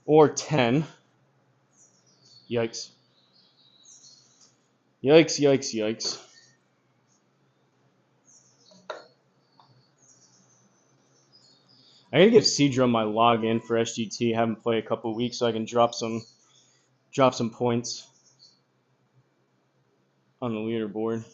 Or 10. Yikes. Yikes, yikes, yikes. I gotta give Seadrum my login for SGT. Have him play a couple of weeks so I can drop some points on the leaderboard.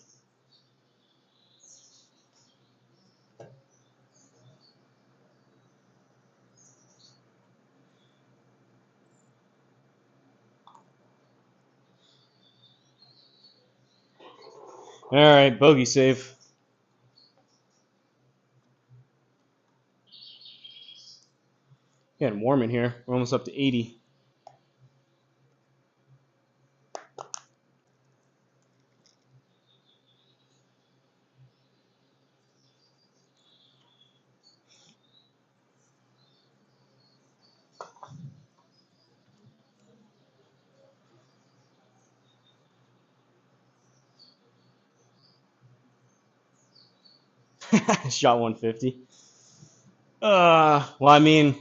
All right, bogey save. Getting warm in here. We're almost up to 80. Shot 150. Well, I mean,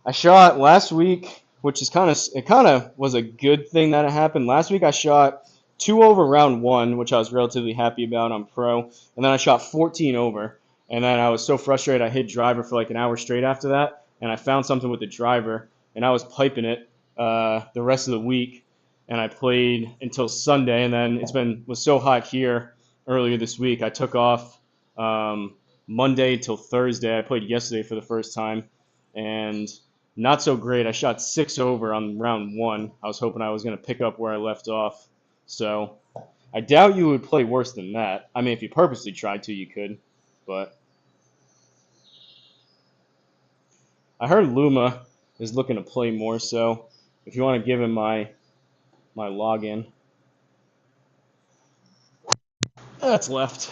I shot last week, which is kind of was a good thing that it happened. Last week I shot 2 over round 1, which I was relatively happy about on pro, and then I shot 14 over, and then I was so frustrated I hit driver for like an hour straight after that, and I found something with the driver, and I was piping it the rest of the week, and I played until Sunday, and then was so hot here earlier this week. I took off Monday till Thursday. I played yesterday for the first time, and not so great. I shot 6 over on round 1. I was hoping I was going to pick up where I left off. So I doubt you would play worse than that. I mean, if you purposely tried to, you could. But I heard Luma is looking to play more, so if you want to give him my login. That's left.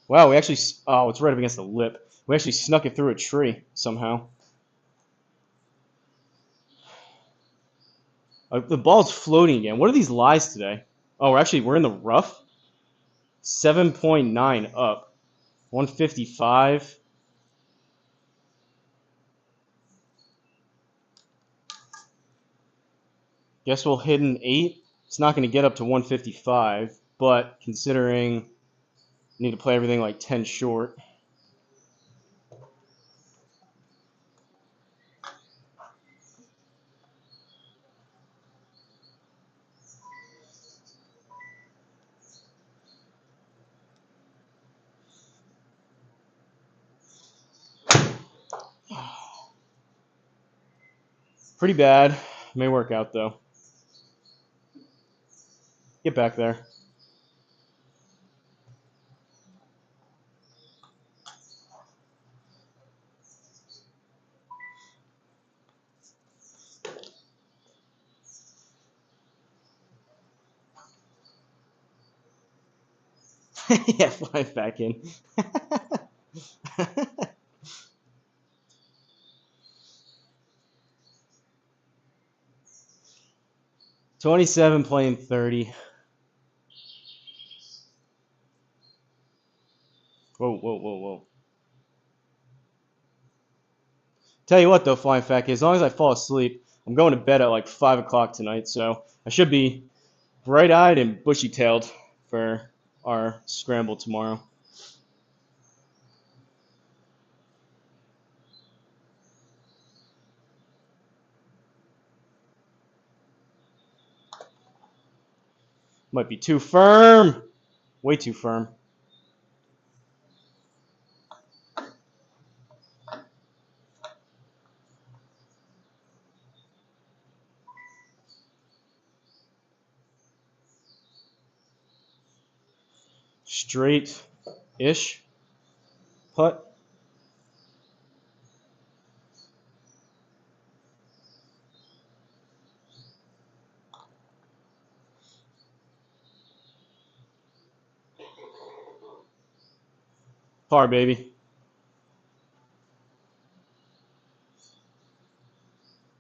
Wow, we actually... Oh, it's right up against the lip. We actually snuck it through a tree somehow. The ball's floating again. What are these lies today? Oh, we're in the rough? 7.9 up. 155. Guess we'll hit an 8. It's not going to get up to 155, but considering I need to play everything like 10 short. Pretty bad. May work out, though. Get back there. Yeah, fly back in. 27 playing 30. Whoa, whoa, whoa, whoa. Tell you what, though, flying fat kid, as long as I fall asleep, I'm going to bed at like 5 o'clock tonight, so I should be bright-eyed and bushy-tailed for our scramble tomorrow. Might be too firm. Way too firm. Straight-ish putt. Par, baby.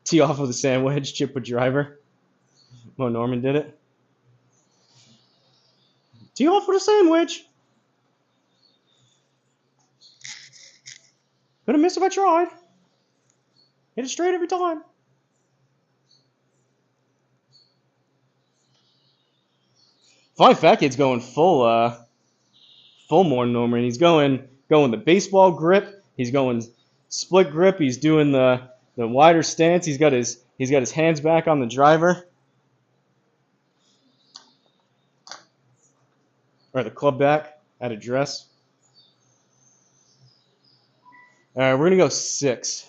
Tee off with a sand wedge, chip with driver. Mo Norman did it. Tee off with a sandwich. Gonna miss if I tried. Hit it straight every time. Flying fat kid's going full Mo Norman. He's going the baseball grip. He's going split grip. He's doing the wider stance. He's got his hands back on the driver. Or the club back at address. All right, we're going to go 6.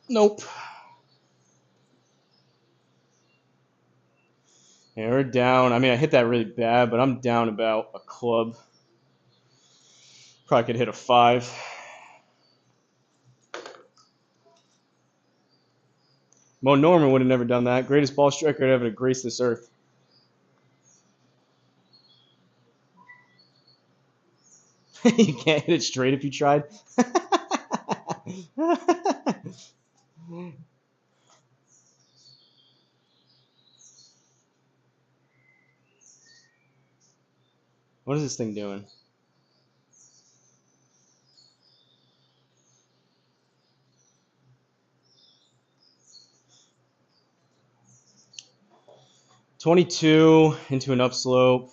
Nope. Yeah, we're down. I mean, I hit that really bad, but I'm down about a club. Probably could hit a 5. Mo Norman would have never done that. Greatest ball striker ever to grace this earth. You can't hit it straight if you tried. What is this thing doing? $22 into an upslope.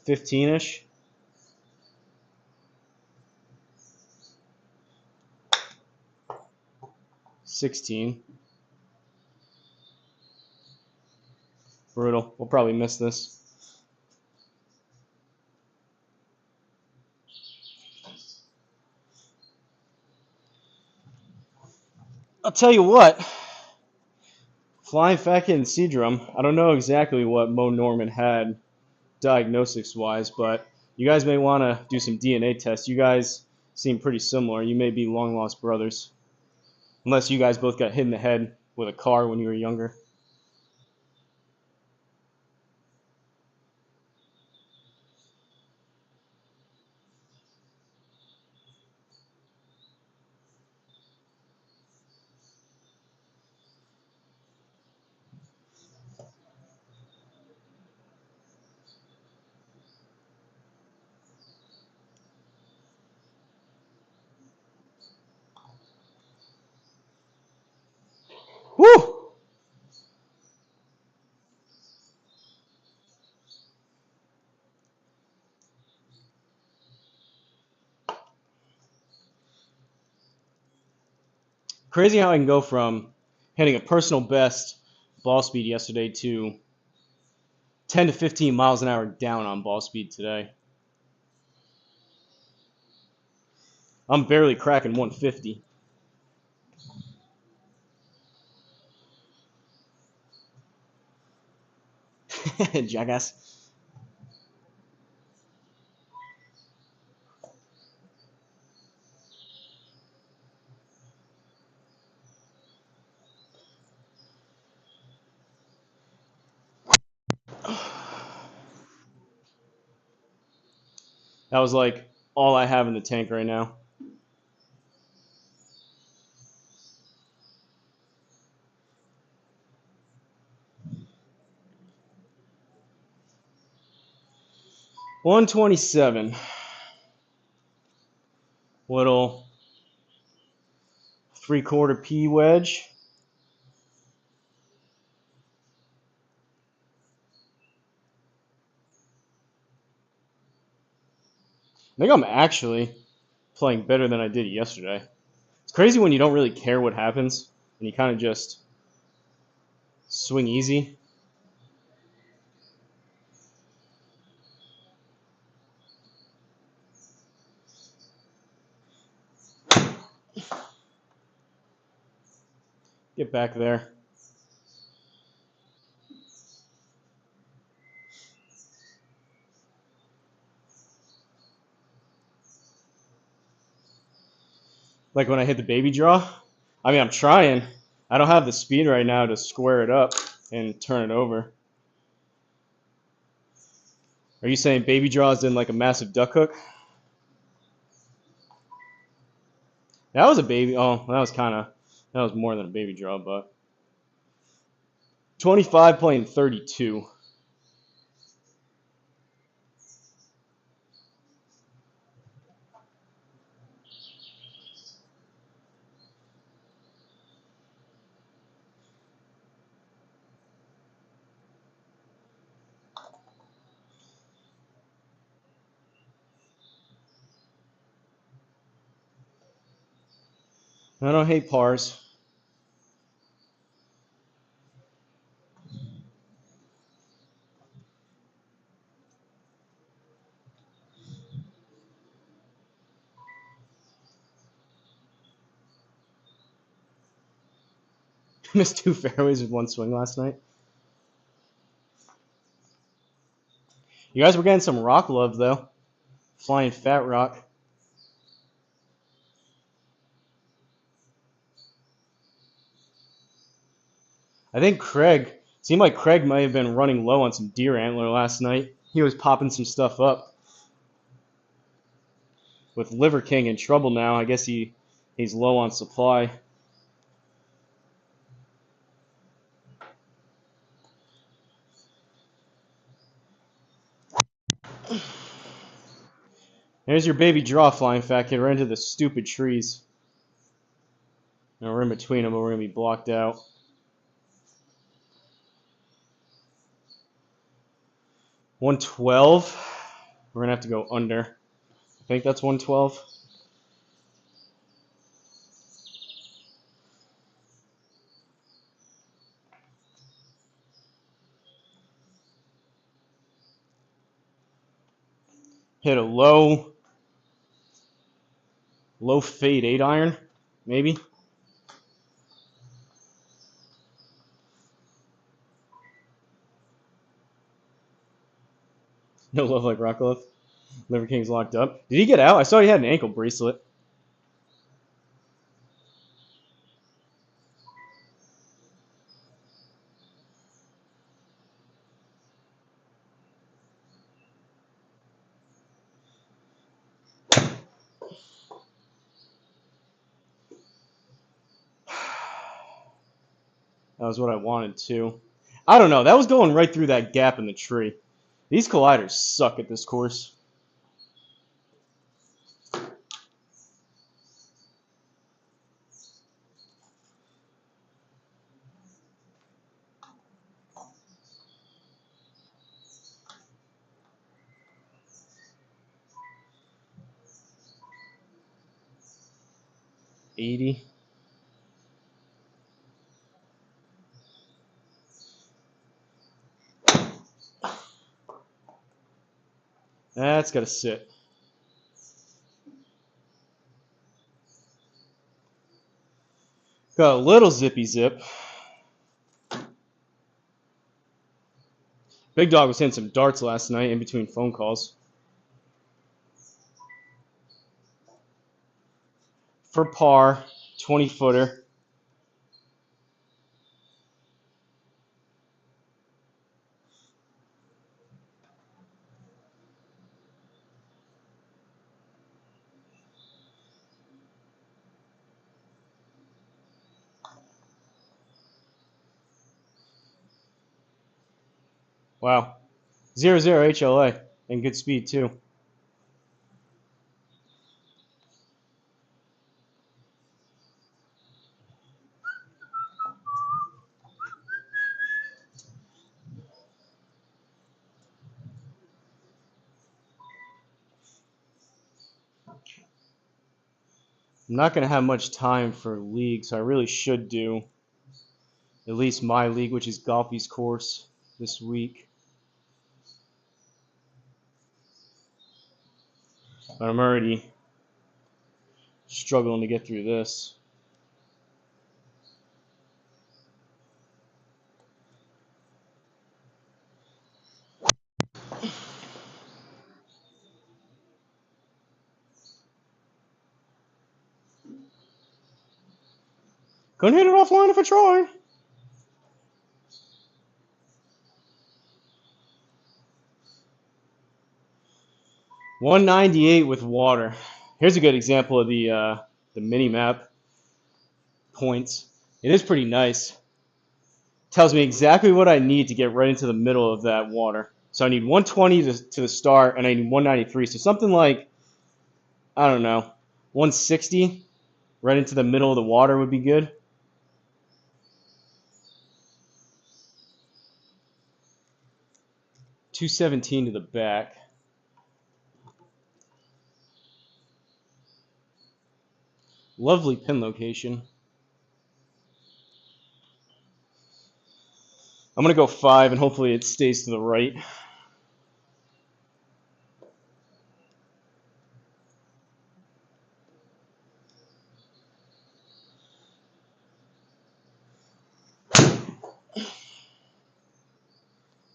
15-ish. $16. Brutal. We'll probably miss this. I'll tell you what. Flying fat kid and Seadrum. I don't know exactly what Mo Norman had diagnostics-wise, but you guys may want to do some DNA tests. You guys seem pretty similar. You may be long-lost brothers. Unless you guys both got hit in the head with a car when you were younger. Woo! Crazy how I can go from hitting a personal best ball speed yesterday to 10 to 15 miles an hour down on ball speed today. I'm barely cracking 150. Jackass. That was like all I have in the tank right now. $127. Little 3/4 P wedge. I think I'm actually playing better than I did yesterday. It's crazy when you don't really care what happens and you kind of just swing easy. Get back there. Like when I hit the baby draw. I mean, I'm trying. I don't have the speed right now to square it up and turn it over. Are you saying baby draws in like a massive duck hook? That was a baby. Oh, that was more than a baby draw, but 25 playing 32. I don't hate pars. Missed 2 fairways with 1 swing last night. You guys were getting some rock love though. Flying fat rock. I think seemed like Craig might have been running low on some deer antler last night. He was popping some stuff up. With Liver King in trouble now, I guess he's low on supply. There's your baby draw, Flying Fat Kid, right into the stupid trees. Now we're in between them, but we're going to be blocked out. $112. We're going to have to go under. I think that's $112. Hit a low fade 8-iron, maybe. No love like Rockcliffe. Liver King's locked up. Did he get out? I saw he had an ankle bracelet. That was what I wanted to. I don't know. That was going right through that gap in the tree. These colliders suck at this course. $80. That's got to sit. Got a little zippy zip. Big Dog was hitting some darts last night in between phone calls. For par, 20-footer. Wow. 0-0 HLA and good speed too. I'm not going to have much time for league, so I really should do at least my league, which is Golfy's course this week. But I'm already struggling to get through this. Couldn't hit it offline if I tried. $198 with water. Here's a good example of the mini map points. It is pretty nice. Tells me exactly what I need to get right into the middle of that water. So I need 120 to the start, and I need 193. So something like, I don't know, 160 right into the middle of the water would be good. .217 to the back. Lovely pin location. I'm going to go 5, and hopefully it stays to the right.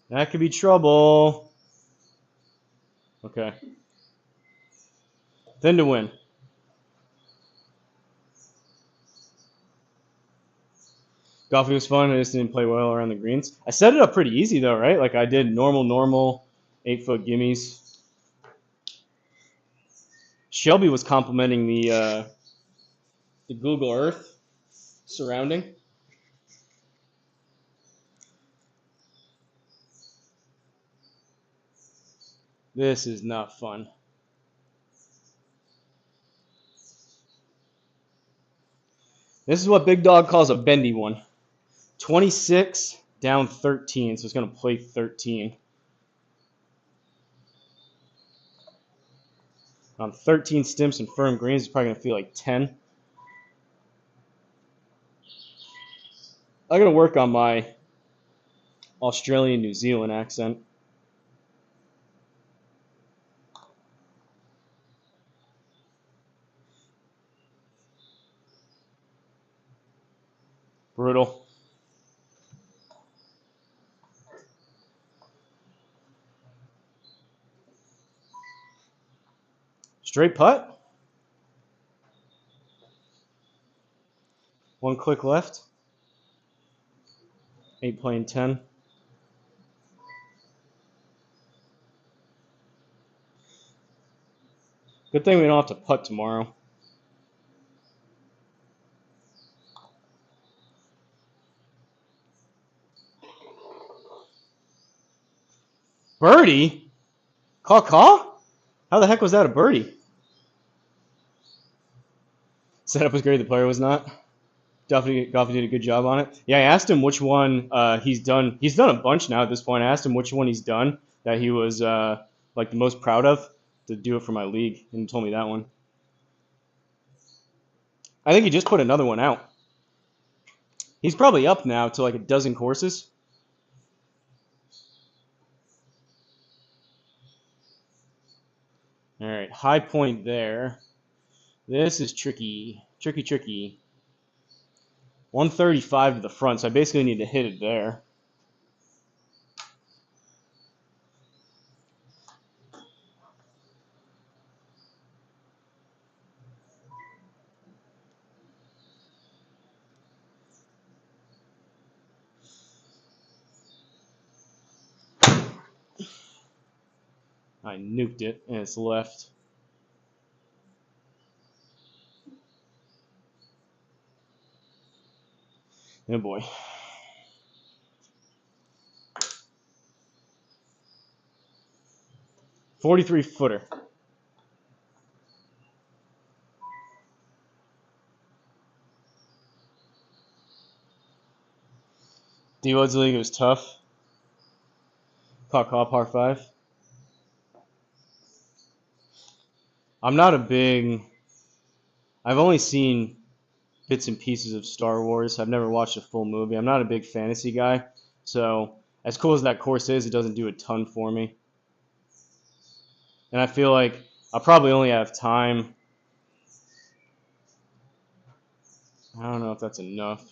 That could be trouble. Okay. Then to win. Golfing was fun. I just didn't play well around the greens. I set it up pretty easy though, right? Like I did normal 8-foot gimmies. Shelby was complimenting the Google Earth surrounding. This is not fun. This is what Big Dog calls a bendy one. 26 down 13, so it's going to play 13. On 13 stimps and firm greens, it's probably going to feel like 10. I got to work on my Australian New Zealand accent. Brutal. Straight putt. One click left. 8 playing 10. Good thing we don't have to putt tomorrow. Birdie? Caw? How the heck was that a birdie? Setup was great. The player was not. Golfy did a good job on it. Yeah, I asked him which one he's done. He's done a bunch now at this point. I asked him which one he's done that he was like the most proud of to do it for my league, and he told me that one. I think he just put another one out. He's probably up now to like a dozen courses. All right, high point there. This is tricky. Tricky. 135 to the front, so I basically need to hit it there. I nuked it, and it's left. Oh boy. .43 footer. D-Woods League, it was tough. Caught par 5. I'm not a big... I've only seen bits and pieces of Star Wars. I've never watched a full movie. I'm not a big fantasy guy. So, as cool as that course is, it doesn't do a ton for me. And I feel like I'll probably only have time. I don't know if that's enough.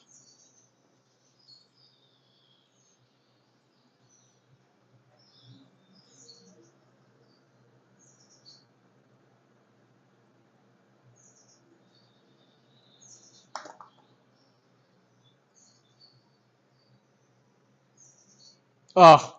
Oh.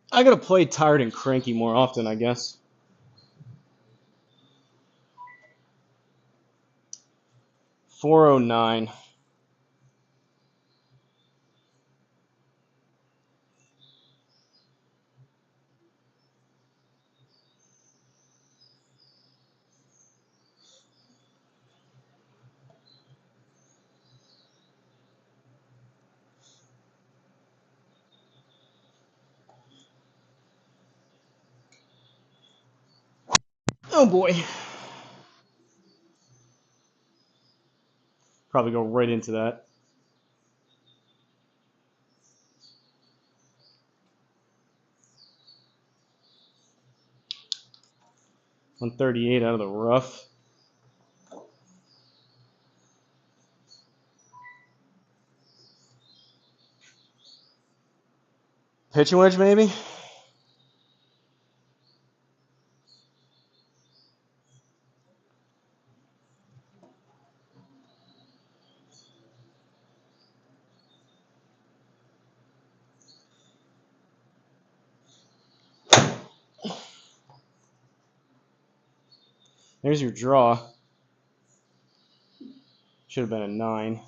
I gotta play tired and cranky more often, I guess. .409. Oh boy. Probably go right into that. .138 out of the rough. Pitching wedge, maybe? There's your draw. Should have been a 9.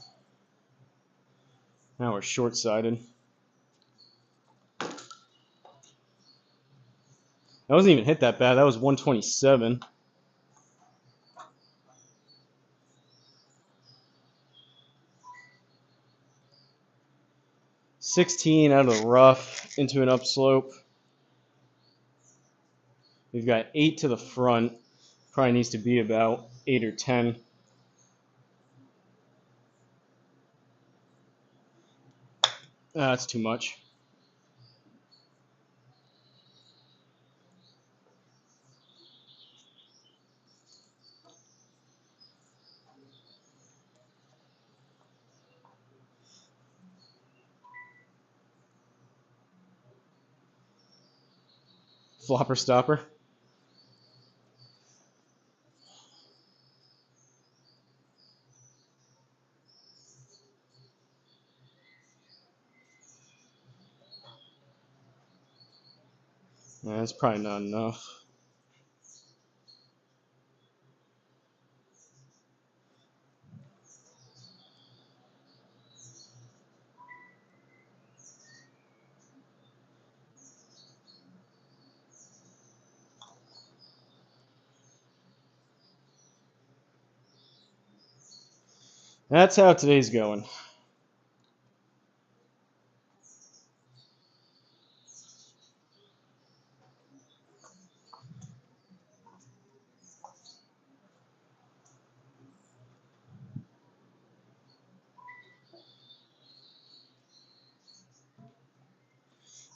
Now we're short-sided. That wasn't even hit that bad. That was 127. .16 out of the rough into an upslope. We've got 8 to the front. Probably needs to be about 8 or 10. That's too much. Flopper stopper. That's probably not enough. That's how today's going.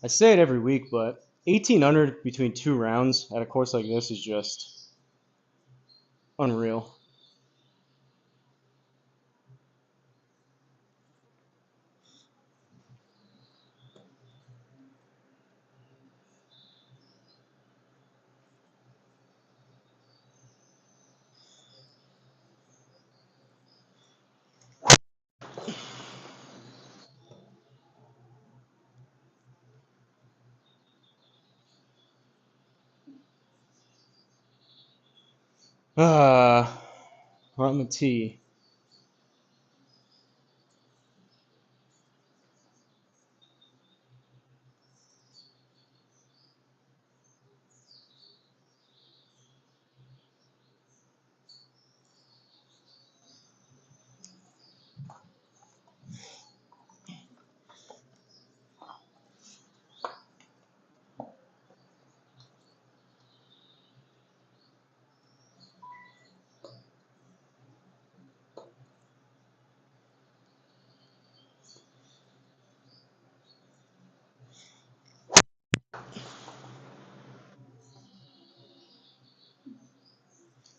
I say it every week, but 18 under between 2 rounds at a course like this is just unreal. We're on the tee.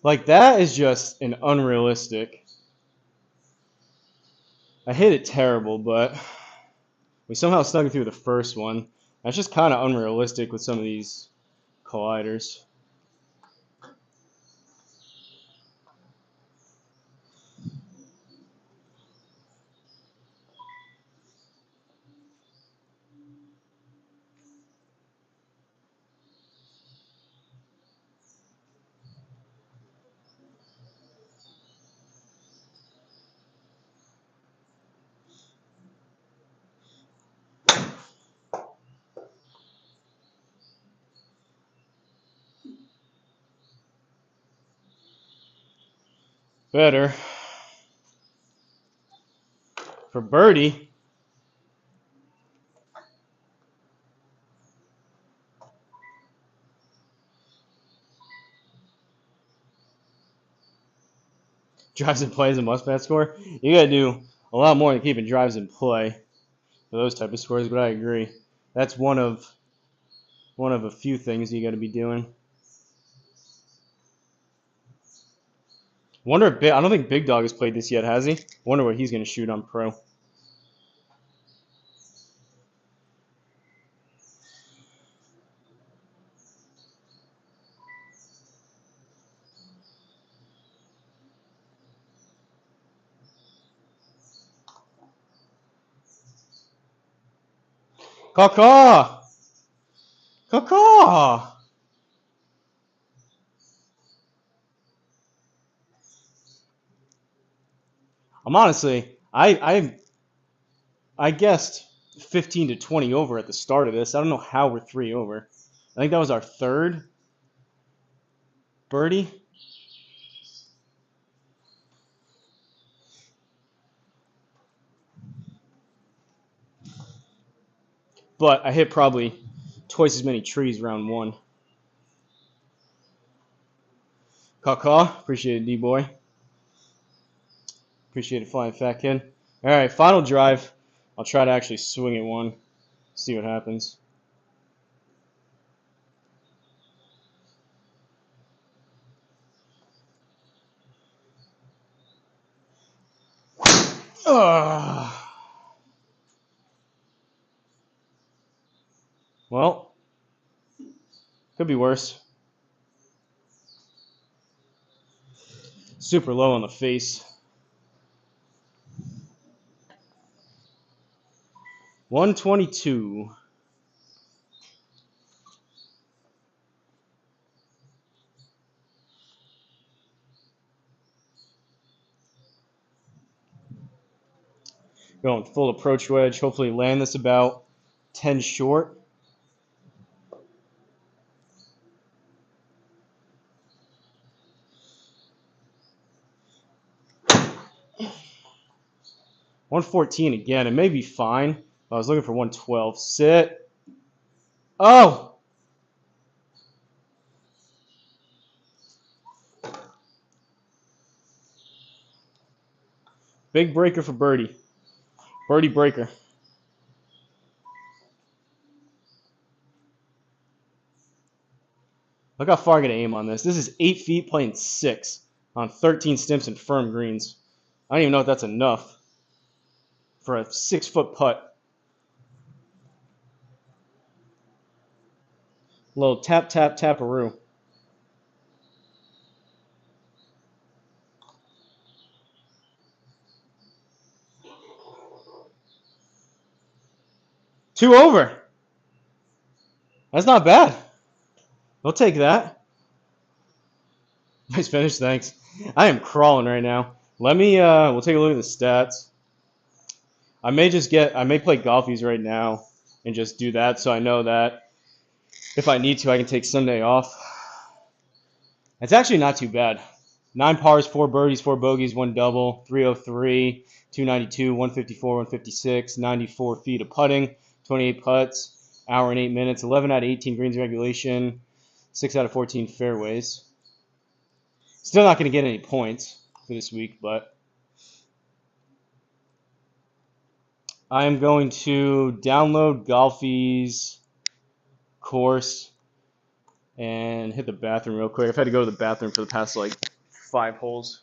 Like, that is just an unrealistic. I hit it terrible, but we somehow snuck it through the first one. That's just kind of unrealistic with some of these colliders. Better. For birdie. Drives in play is a must-bet score. You gotta do a lot more than keeping drives in play for those type of scores, but I agree. That's one of a few things you gotta be doing. Wonder if I don't think Big Dog has played this yet, has he? Wonder what he's gonna shoot on pro. Caw-caw! Caw-caw! I'm honestly, I guessed 15 to 20 over at the start of this. I don't know how we're 3 over. I think that was our third birdie. But I hit probably twice as many trees round 1. Caw-caw. Appreciate it, D-boy. Appreciate it, Flying Fat Kid. All right, final drive. I'll try to actually swing at one. See what happens. Well, could be worse. Super low on the face. 122. Going full approach wedge. Hopefully land this about 10 short. $114 again. It may be fine. I was looking for 112. Sit. Oh! Big breaker for birdie. Birdie breaker. Look how far I gotta aim on this. This is 8 feet playing 6 on 13 stimps and firm greens. I don't even know if that's enough for a 6-foot putt. Little tap, tap, taparoo. Two over. That's not bad. We'll take that. Nice finish, thanks. I am crawling right now. Let me, we'll take a look at the stats. I may play golfies right now and just do that so I know that if I need to, I can take Sunday off. It's actually not too bad. 9 pars, 4 birdies, 4 bogeys, 1 double, 303, 292, 154, 156, 94 feet of putting, 28 putts, hour and 8 minutes, 11 out of 18 greens regulation, 6 out of 14 fairways. Still not going to get any points for this week, but I am going to download Golfy's course and hit the bathroom real quick. I've had to go to the bathroom for the past like 5 holes.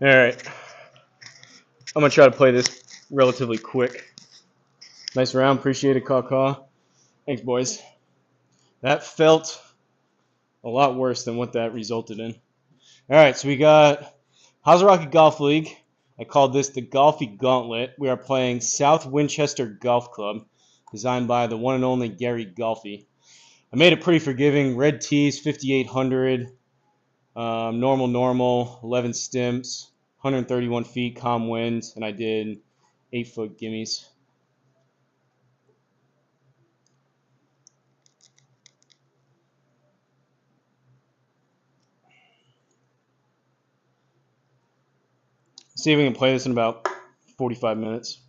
All right. I'm going to try to play this relatively quick. Nice round. Appreciate it, Caw. Thanks, boys. That felt a lot worse than what that resulted in. All right, so we got Hosel Rocket Golf League. I called this the Golfy Gauntlet. We are playing South Winchester Golf Club, designed by the one and only Gary Golfy. I made it pretty forgiving. Red tees, 5,800. Normal, 11 stimps, 131 feet, calm winds, and I did 8-foot gimmies. See if we can play this in about 45 minutes.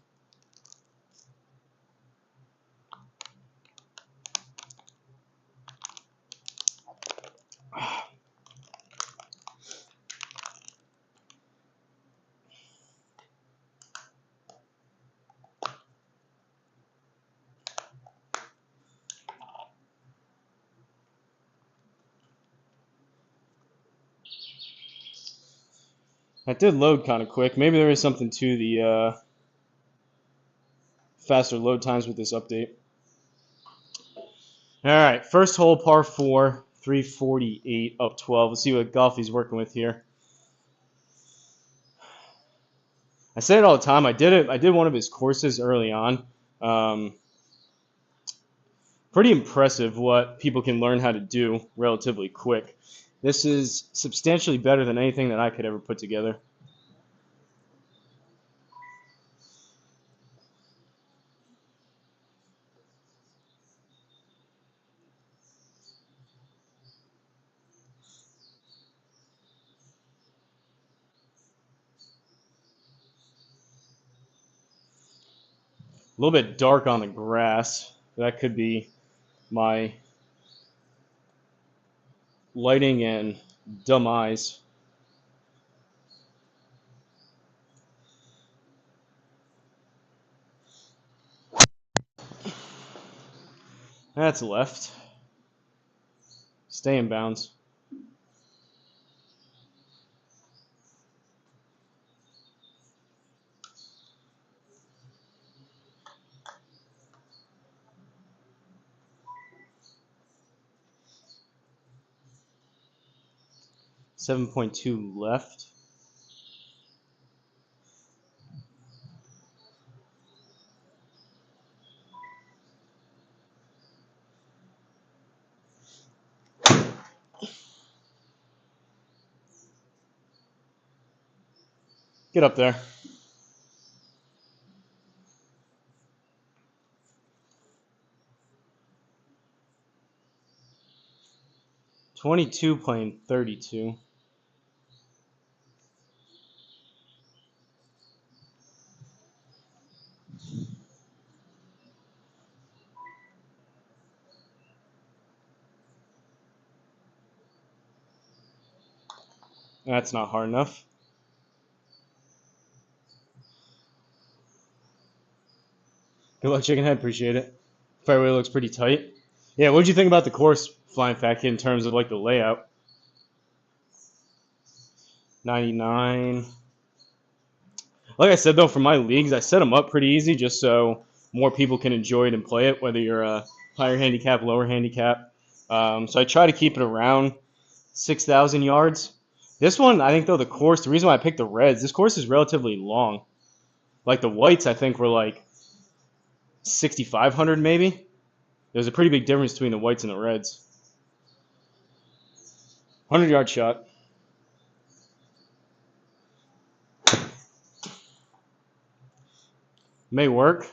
That did load kind of quick. Maybe there is something to the faster load times with this update. All right, first hole, par 4, 348 up 12. Let's see what Golfy's working with here. I say it all the time. I did one of his courses early on. Pretty impressive what people can learn how to do relatively quick. This is substantially better than anything that I could ever put together. A little bit dark on the grass. That could be my lighting and dumb eyes. That's left. Stay in bounds. .2 left. Get up there. 22 playing 32. That's not hard enough. Good luck, Chicken Head. Appreciate it. Fairway looks pretty tight. Yeah, what did you think about the course, Flying Fat Kid, in terms of like the layout? 99. Like I said, though, for my leagues, I set them up pretty easy just so more people can enjoy it and play it, whether you're a higher handicap, lower handicap. So I try to keep it around 6,000 yards. This one, I think, though, the reason why I picked the reds, this course is relatively long. Like the whites, I think, were like 6,500 maybe. There's a pretty big difference between the whites and the reds. 100-yard shot. May work.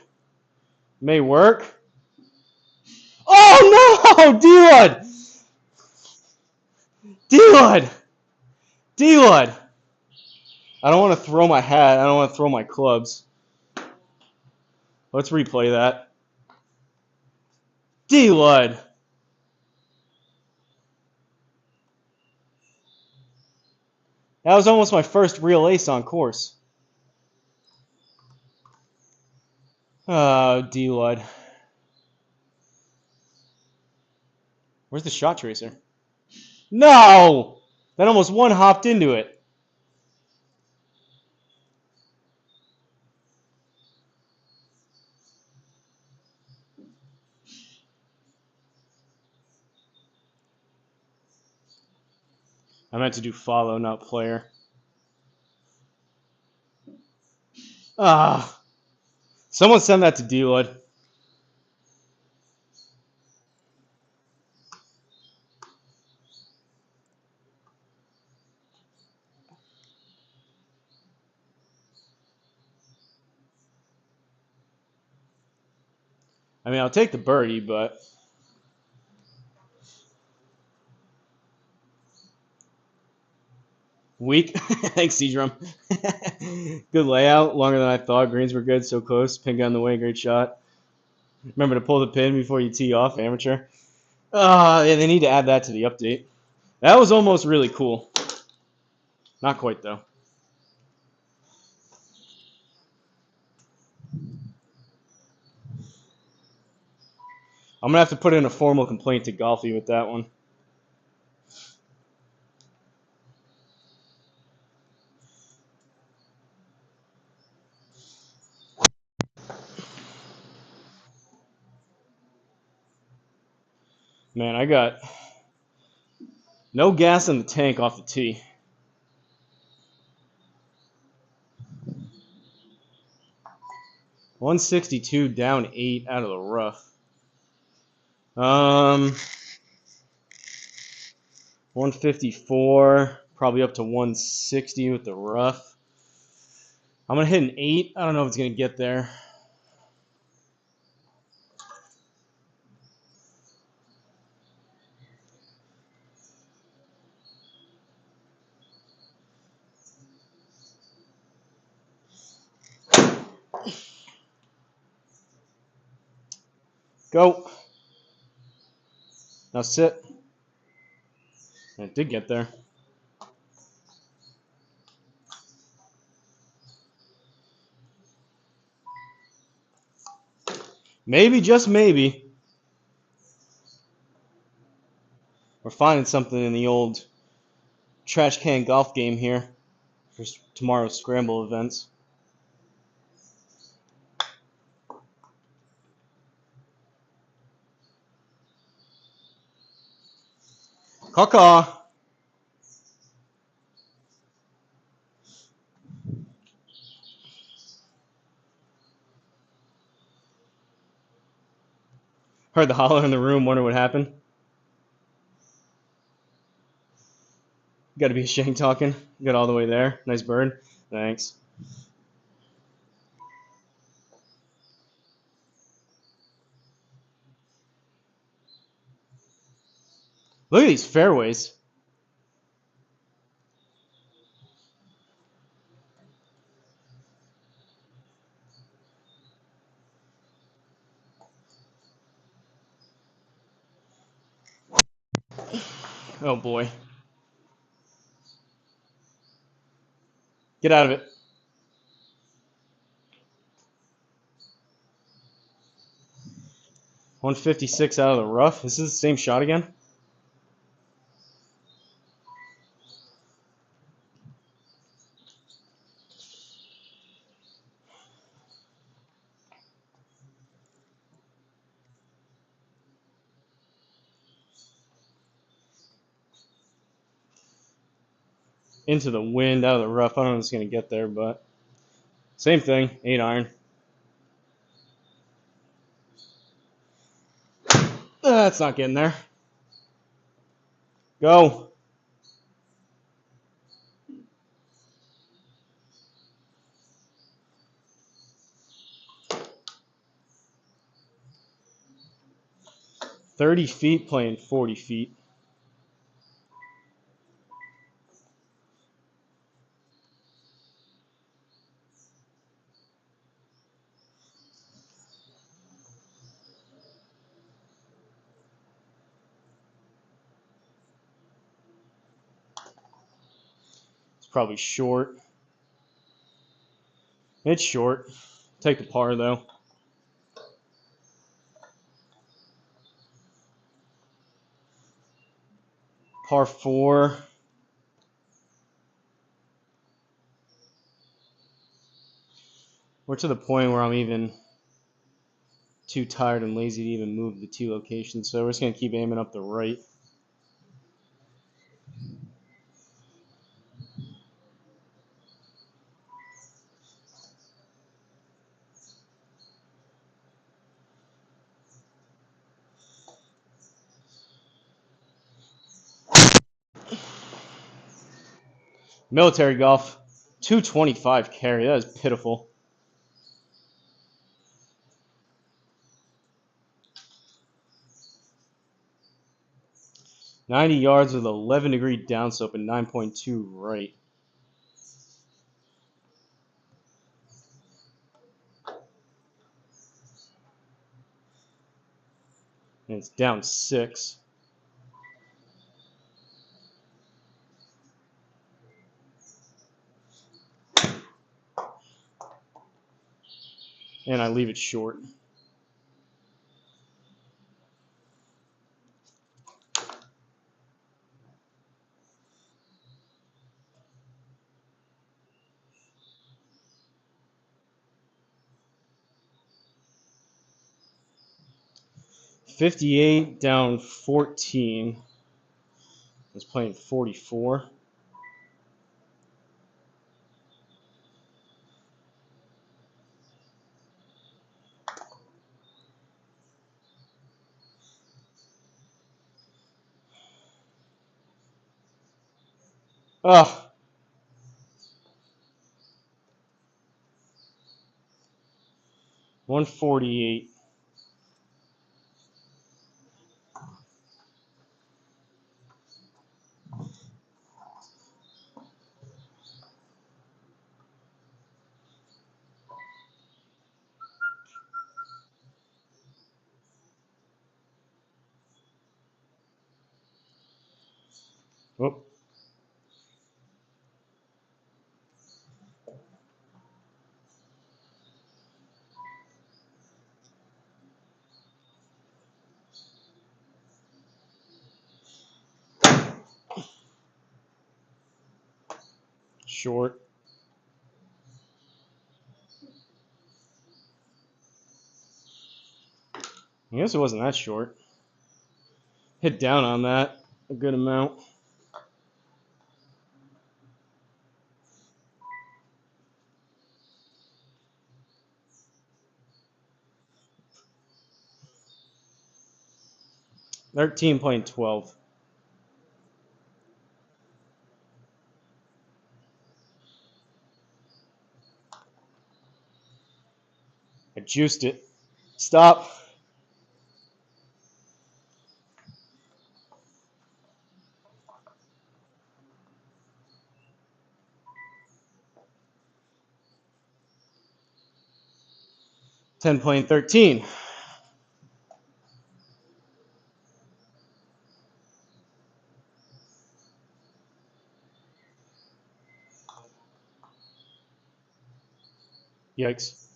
May work. Oh no! D-Lud! D-Lud! D-Lud! I don't want to throw my hat. I don't want to throw my clubs. Let's replay that. D-Lud! That was almost my first real ace on course. Oh, D-Lud. Where's the shot tracer? No! That almost one hopped into it. I meant to do follow, not player. Ah. Someone send that to D-Lud. I mean, I'll take the birdie, but... Weak. Thanks, C-Drum. Good layout. Longer than I thought. Greens were good. So close. Pin got in the way. Great shot. Remember to pull the pin before you tee off. Amateur. Yeah, they need to add that to the update. That was almost really cool. Not quite, though. I'm going to have to put in a formal complaint to Golfy with that one. Man, I got no gas in the tank off the tee. 162 down 8 out of the rough. 154, probably up to 160 with the rough. I'm going to hit an 8. I don't know if it's going to get there. Go. Now sit. And it did get there. Maybe, just maybe, we're finding something in the old trash can golf game here for tomorrow's scramble events. Caw-caw. Heard the holler in the room, wonder what happened. Got to be ashamed talking. Got all the way there. Nice bird. Thanks. Look at these fairways. Oh boy. Get out of it. .156 out of the rough. This is the same shot again. Into the wind, out of the rough. I don't know if it's going to get there, but same thing. 8 iron. That's not getting there. Go. .30 feet playing 40 feet. It's probably short. It's short. Take the par though. Par 4. We're to the point where I'm even too tired and lazy to even move the 2 locations, so we're just going to keep aiming up the right. Military golf. 225 carry. That is pitiful. .90 yards with 11-degree downslope and 9.2 right. And it's down 6. And I leave it short. .58 down 14. I was playing 44. Oh, 148. Oh, short. I guess it wasn't that short. Hit down on that a good amount. $13 playing 12. I juiced it. Stop. $10 playing 13. Yikes.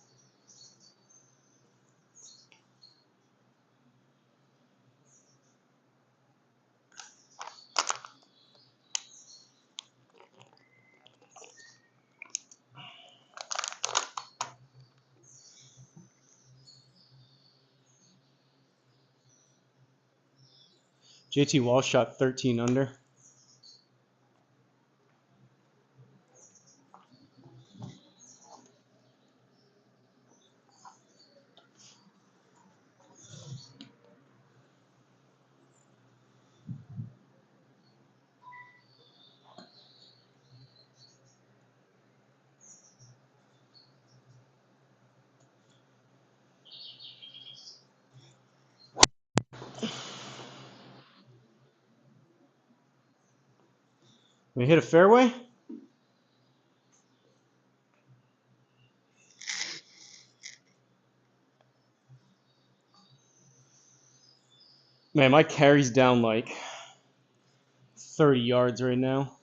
JT Walsh shot 13 under. We hit a fairway? Man, my carry's down like 30 yards right now.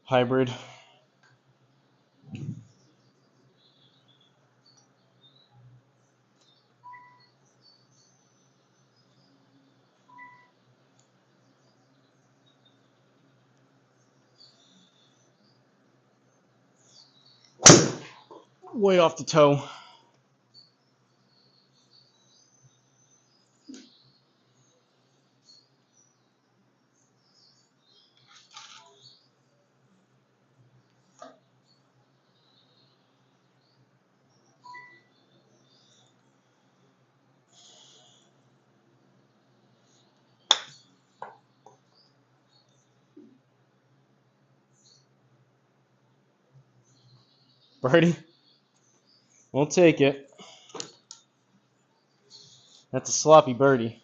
Hybrid. Way off the toe. Birdie. We'll take it. That's a sloppy birdie.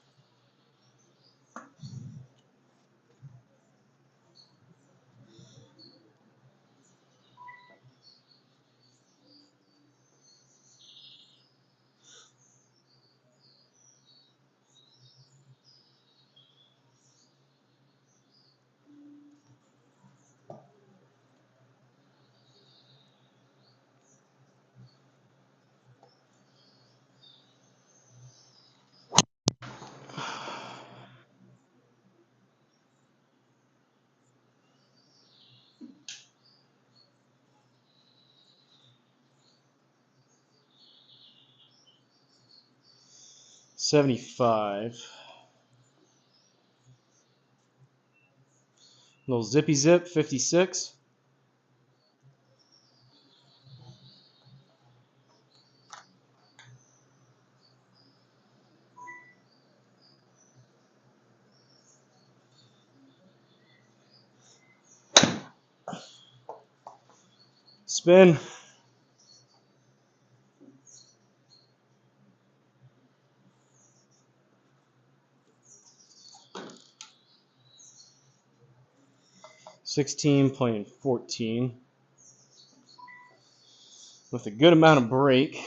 $75. Little zippy zip, 56. Spin. $16 playing $14 with a good amount of break.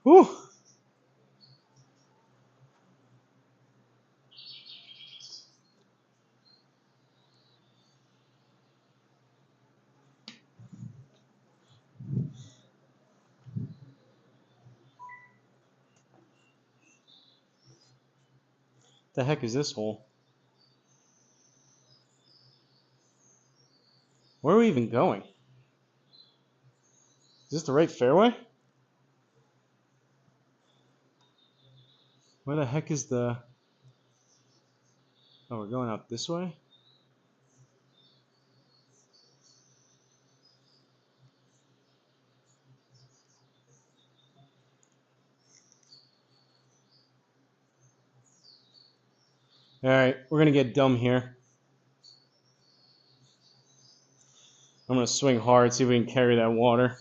Whew. The heck is this hole? Where are we even going? Is this the right fairway? Where the heck is the... Oh, we're going out this way? Alright, we're going to get dumb here. I'm going to swing hard, see if we can carry that water.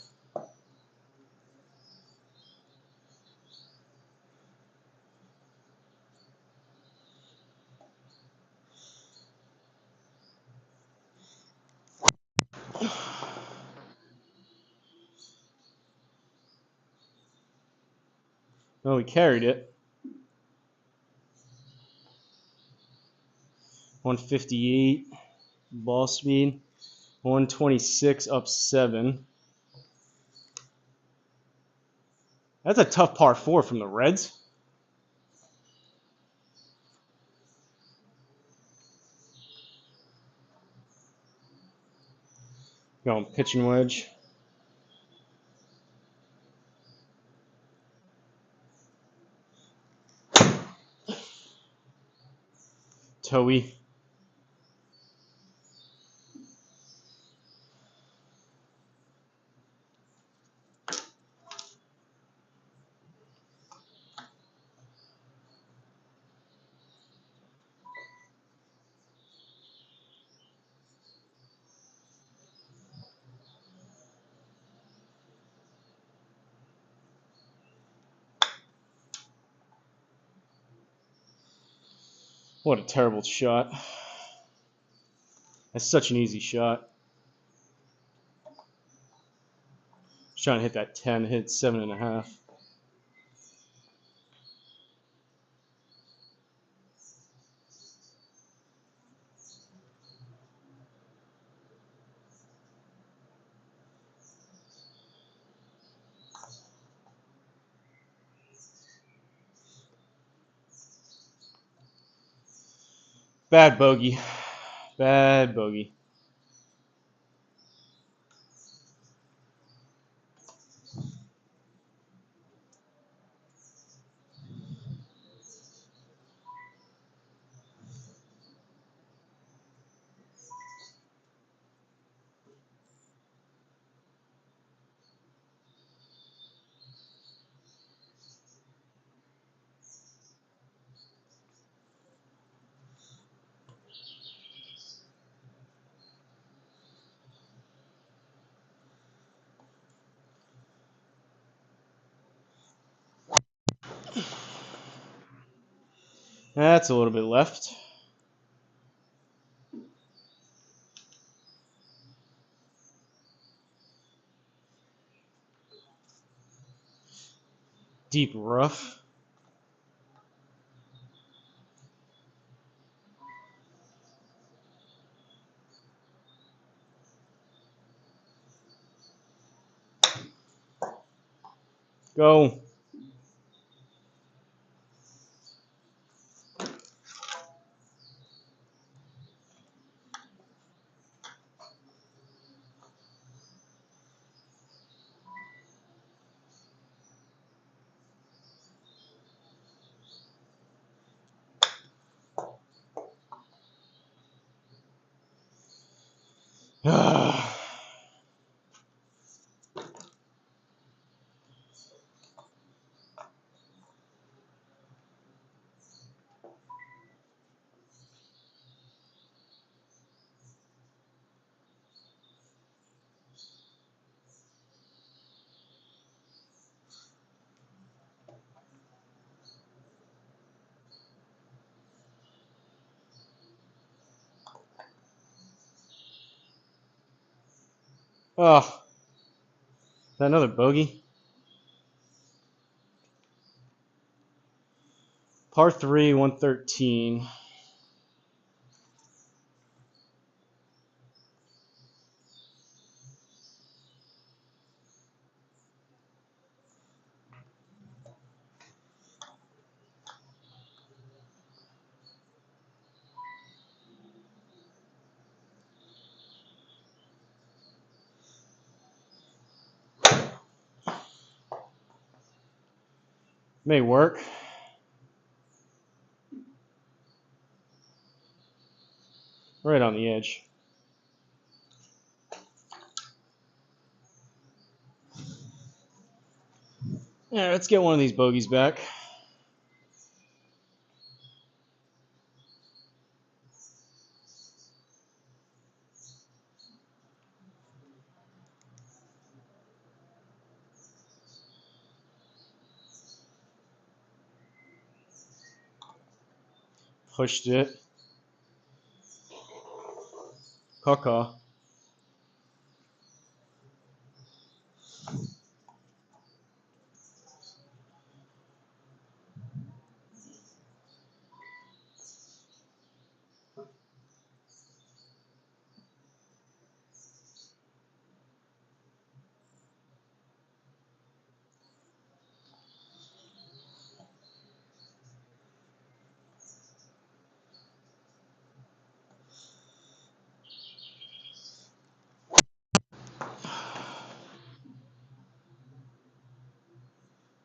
No, we carried it. 158 ball speed. 126 up 7. That's a tough par 4 from the Reds. Going pitching wedge. Toey. What a terrible shot. That's such an easy shot. Just trying to hit that 10, hit 7.5. Bad bogey. Bad bogey. That's a little bit left. Deep rough. Go. Oh, is that another bogey? Par 3, 113. May work. Right on the edge. Yeah, let's get one of these bogeys back. Pushed it. Caw.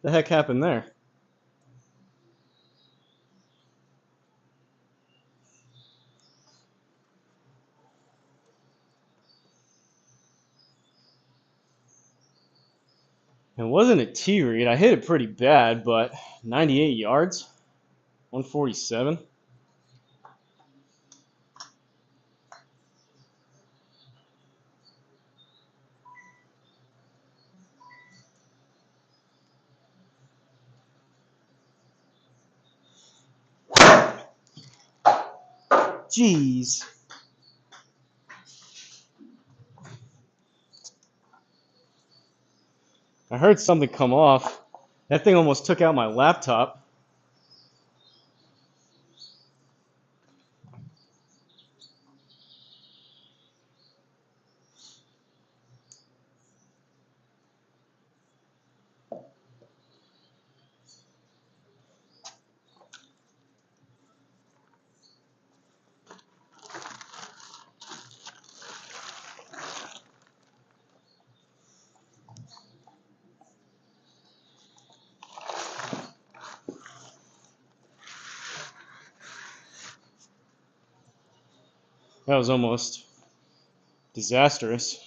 The heck happened there? It wasn't a tee read. I hit it pretty bad, but 98 yards, 147. Jeez. I heard something come off. That thing almost took out my laptop. That was almost disastrous.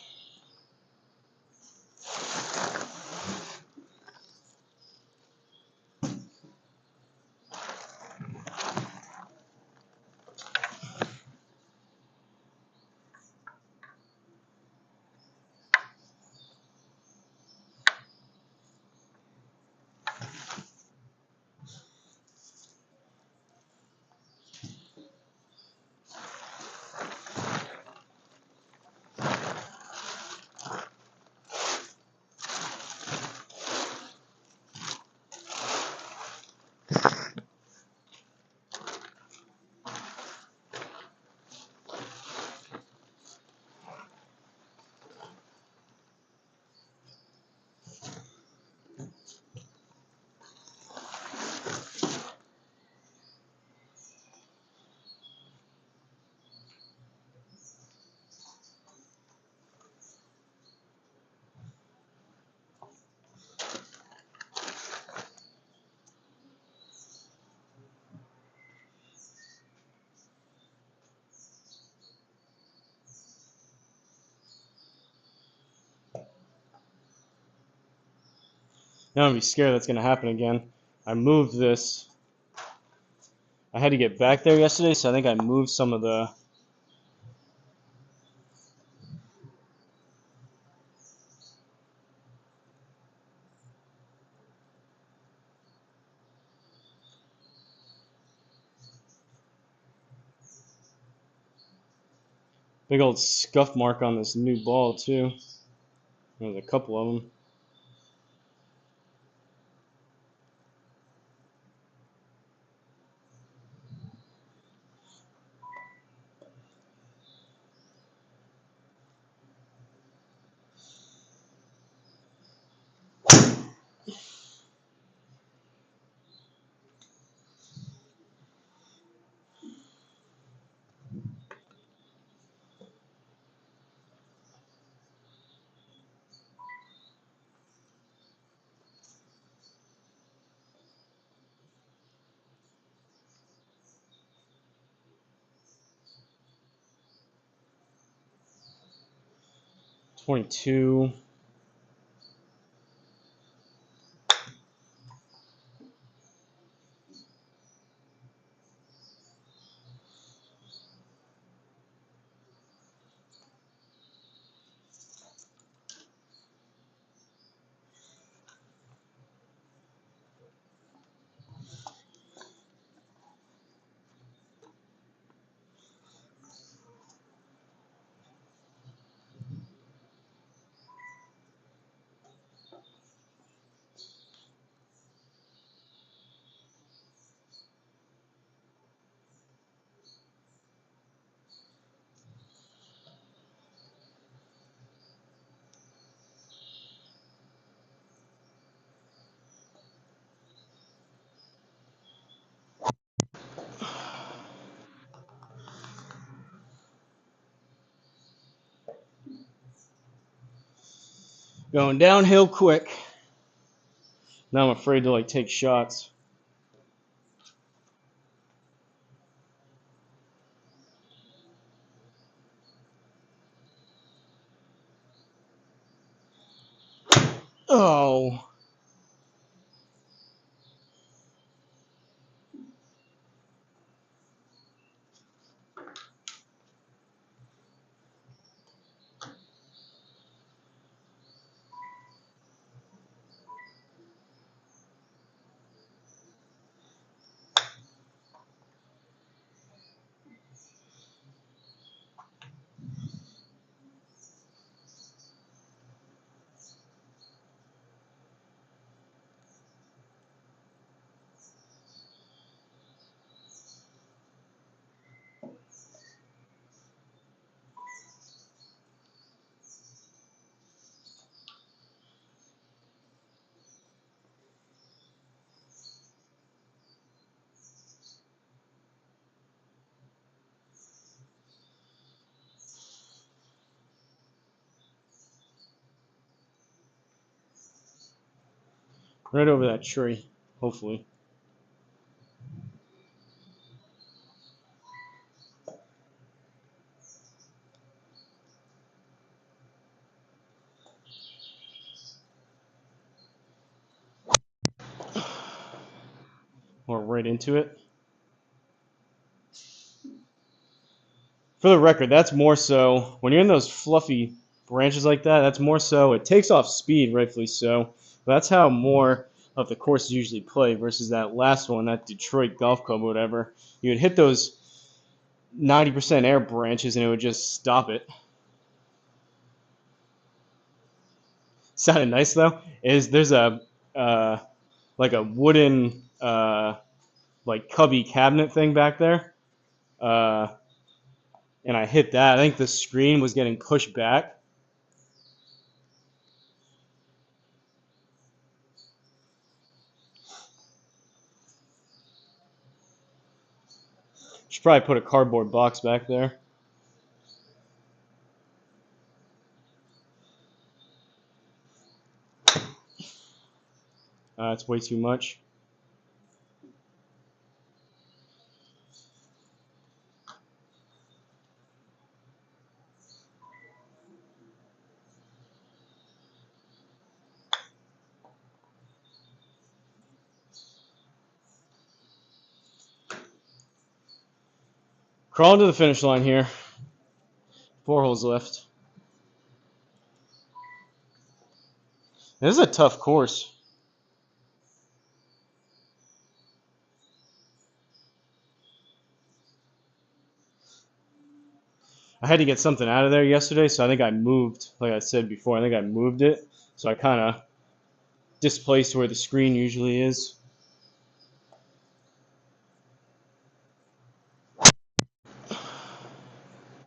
Now I'm scared that's going to happen again. I moved this. I had to get back there yesterday, so I think I moved some of the... Big old scuff mark on this new ball, too. There's a couple of them. .22. Going downhill quick. Now I'm afraid to, like, take shots. Oh. Right over that tree, hopefully. Or right into it. For the record, that's more so, when you're in those fluffy branches like that, that's more so, it takes off speed, rightfully so. But that's how more of the courses usually play versus that last one, that Detroit Golf Club or whatever. You would hit those 90% air branches and it would just stop it. Sounded nice though. There's a like a wooden like cubby cabinet thing back there, and I hit that. I think the screen was getting pushed back. Should probably put a cardboard box back there. It's way too much. Crawling to the finish line here. 4 holes left. This is a tough course. I had to get something out of there yesterday, so I think I moved, like I said before, I think I moved it. So I kind of displaced where the screen usually is.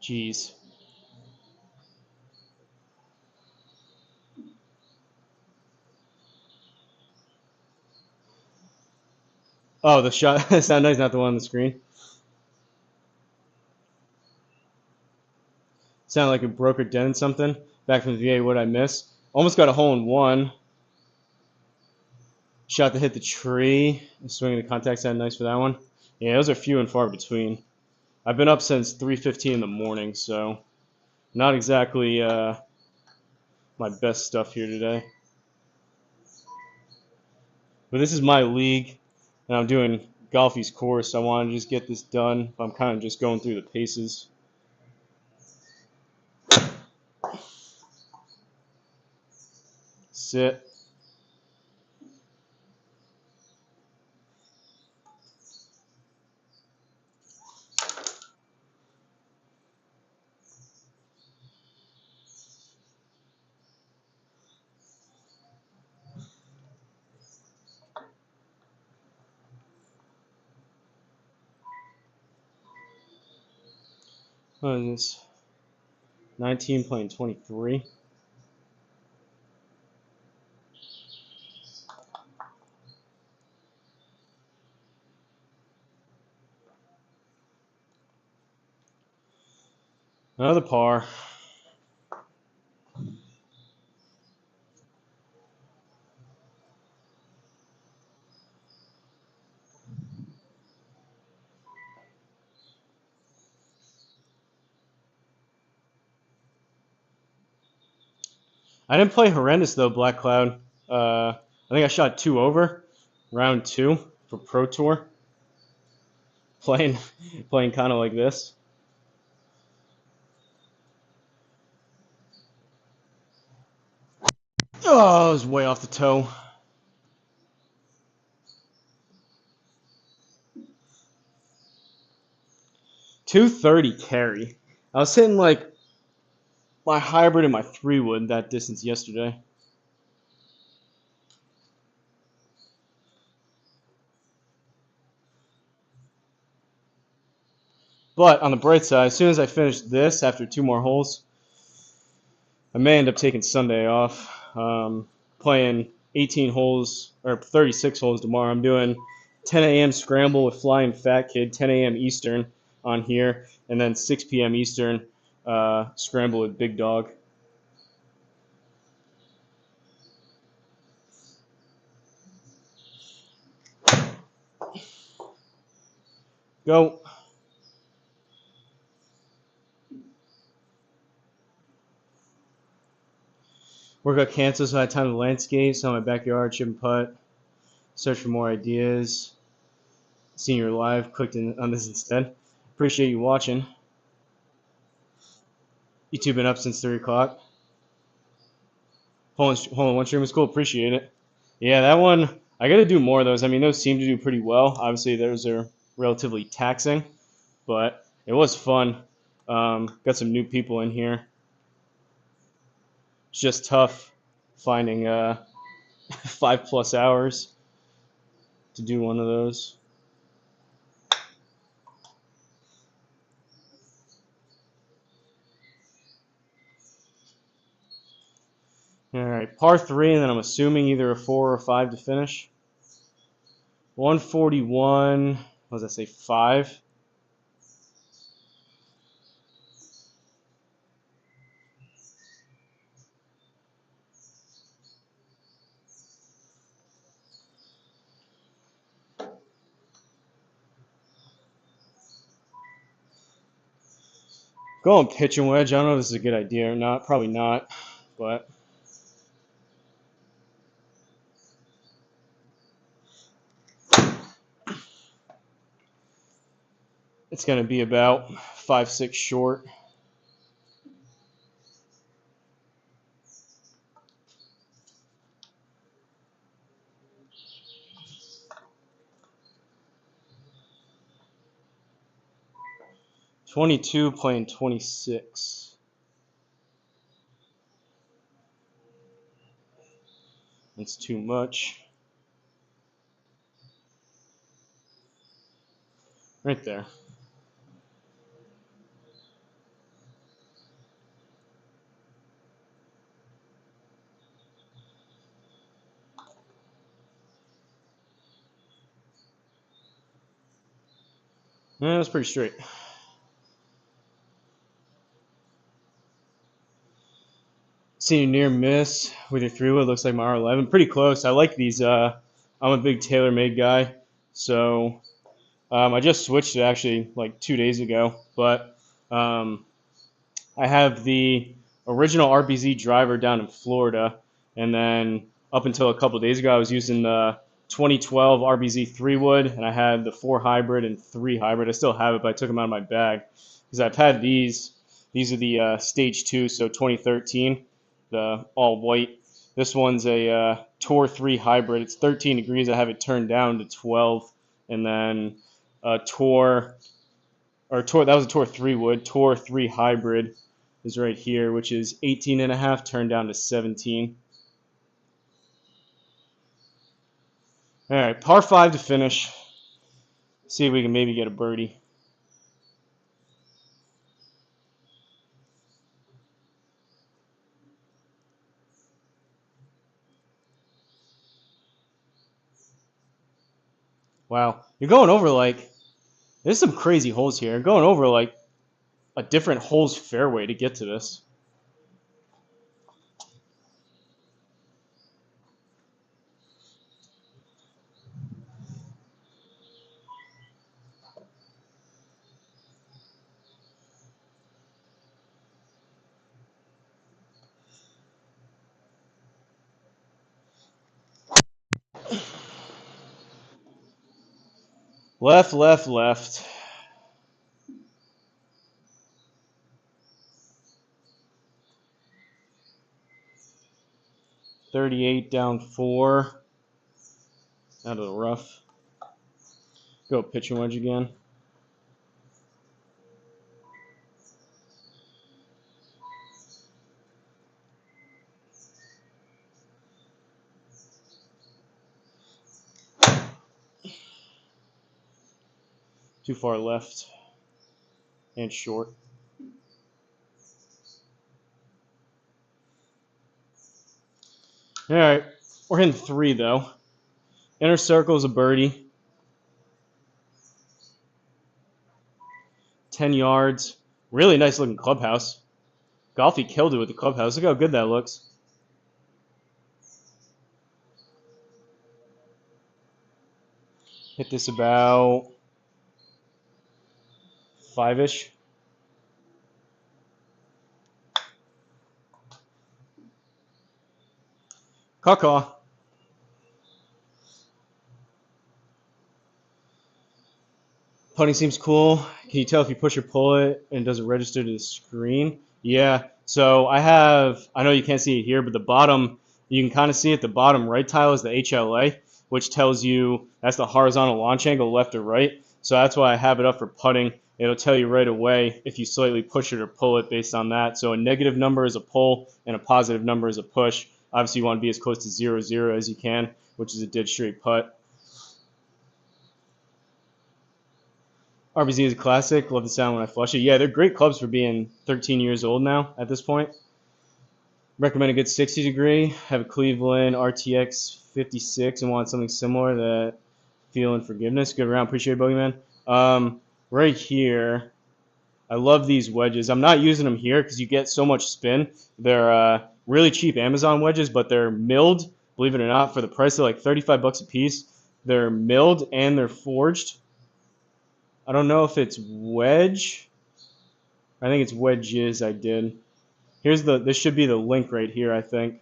Jeez. Oh, the shot. Sound nice, not the one on the screen. Sounded like it broke or dented something. Back from the VA, what'd I miss? Almost got a hole in one. Shot that hit the tree. Swinging the contact sounded nice for that one. Yeah, those are few and far between. I've been up since 3:15 in the morning, so not exactly my best stuff here today. But this is my league, and I'm doing Golfy's course. I want to just get this done. I'm kind of just going through the paces. Sit. What is this? 19 playing 23. Another par. I didn't play horrendous though, Black Cloud. I think I shot 2 over, round 2 for Pro Tour. Playing kind of like this. Oh, it was way off the toe. .230 carry. I was hitting like my hybrid and my 3-wood that distance yesterday. But on the bright side, as soon as I finish this, after 2 more holes, I may end up taking Sunday off. Playing 18 holes, or 36 holes tomorrow. I'm doing 10 a.m. scramble with Flying Fat Kid, 10 a.m. Eastern on here, and then 6 p.m. Eastern scramble with Big Dog. Go. Work got canceled, so I had time to landscape, so in my backyard, chip and putt, search for more ideas. Seeing your live, clicked on this instead. Appreciate you watching. YouTube been up since 3 o'clock. Hole in one stream was cool. Appreciate it. Yeah, that one, I got to do more of those. I mean, those seem to do pretty well. Obviously, those are relatively taxing, but it was fun. Got some new people in here. It's just tough finding 5+ hours to do one of those. All right, par 3, and then I'm assuming either a 4 or a 5 to finish. 141, what does that say, 5? Going pitching wedge. I don't know if this is a good idea or not. Probably not, but It's going to be about 5-6 short. .22 playing .26. That's too much. Right there. Yeah, that's pretty straight. Seen a near miss with your 3-wood. Looks like my R11. Pretty close. I like these. I'm a big TaylorMade guy, so I just switched it actually like 2 days ago. But I have the original RBZ driver down in Florida, and then up until a couple days ago, I was using the 2012 RBZ 3-wood, and I had the 4 hybrid and 3 hybrid. I still have it, but I took them out of my bag because I've had these. These are the stage 2, so 2013, the all white. This one's a Tour 3 hybrid. It's 13 degrees. I have it turned down to 12, and then Tour that was a Tour 3-wood. Tour 3 hybrid is right here, which is 18.5 turned down to 17. All right, par 5 to finish. See if we can maybe get a birdie. Wow, you're going over like, there's some crazy holes here. You're going over like a different hole's fairway to get to this. Left, left, left. 38 down 4. Out of the rough. Go pitching wedge again. Too far left and short. All right, we're hitting 3 though. Inner circle is a birdie. 10 yards. Really nice looking clubhouse. Golfy killed it with the clubhouse. Look how good that looks. Hit this about 5-ish. Caw-caw. Putting seems cool. Can you tell if you push or pull it and does it register to the screen? Yeah. So I know you can't see it here, but the bottom, you can kind of see it. The bottom right tile is the HLA, which tells you that's the horizontal launch angle, left or right. So that's why I have it up for putting. It'll tell you right away if you slightly push it or pull it based on that. So a negative number is a pull and a positive number is a push. Obviously, you want to be as close to 0-0 as you can, which is a dead straight putt. RBZ is a classic. Love the sound when I flush it. Yeah, they're great clubs for being 13 years old now at this point. Recommend a good 60 degree. Have a Cleveland RTX 56 and want something similar to Feel and Forgiveness. Good round. Appreciate it, Bogeyman. Right here, I love these wedges. I'm not using them here because you get so much spin. They're really cheap Amazon wedges, but they're milled, believe it or not, for the price of like 35 bucks a piece. They're milled and they're forged. I don't know if it's wedge. I think it's wedges I did. This should be the link right here, I think.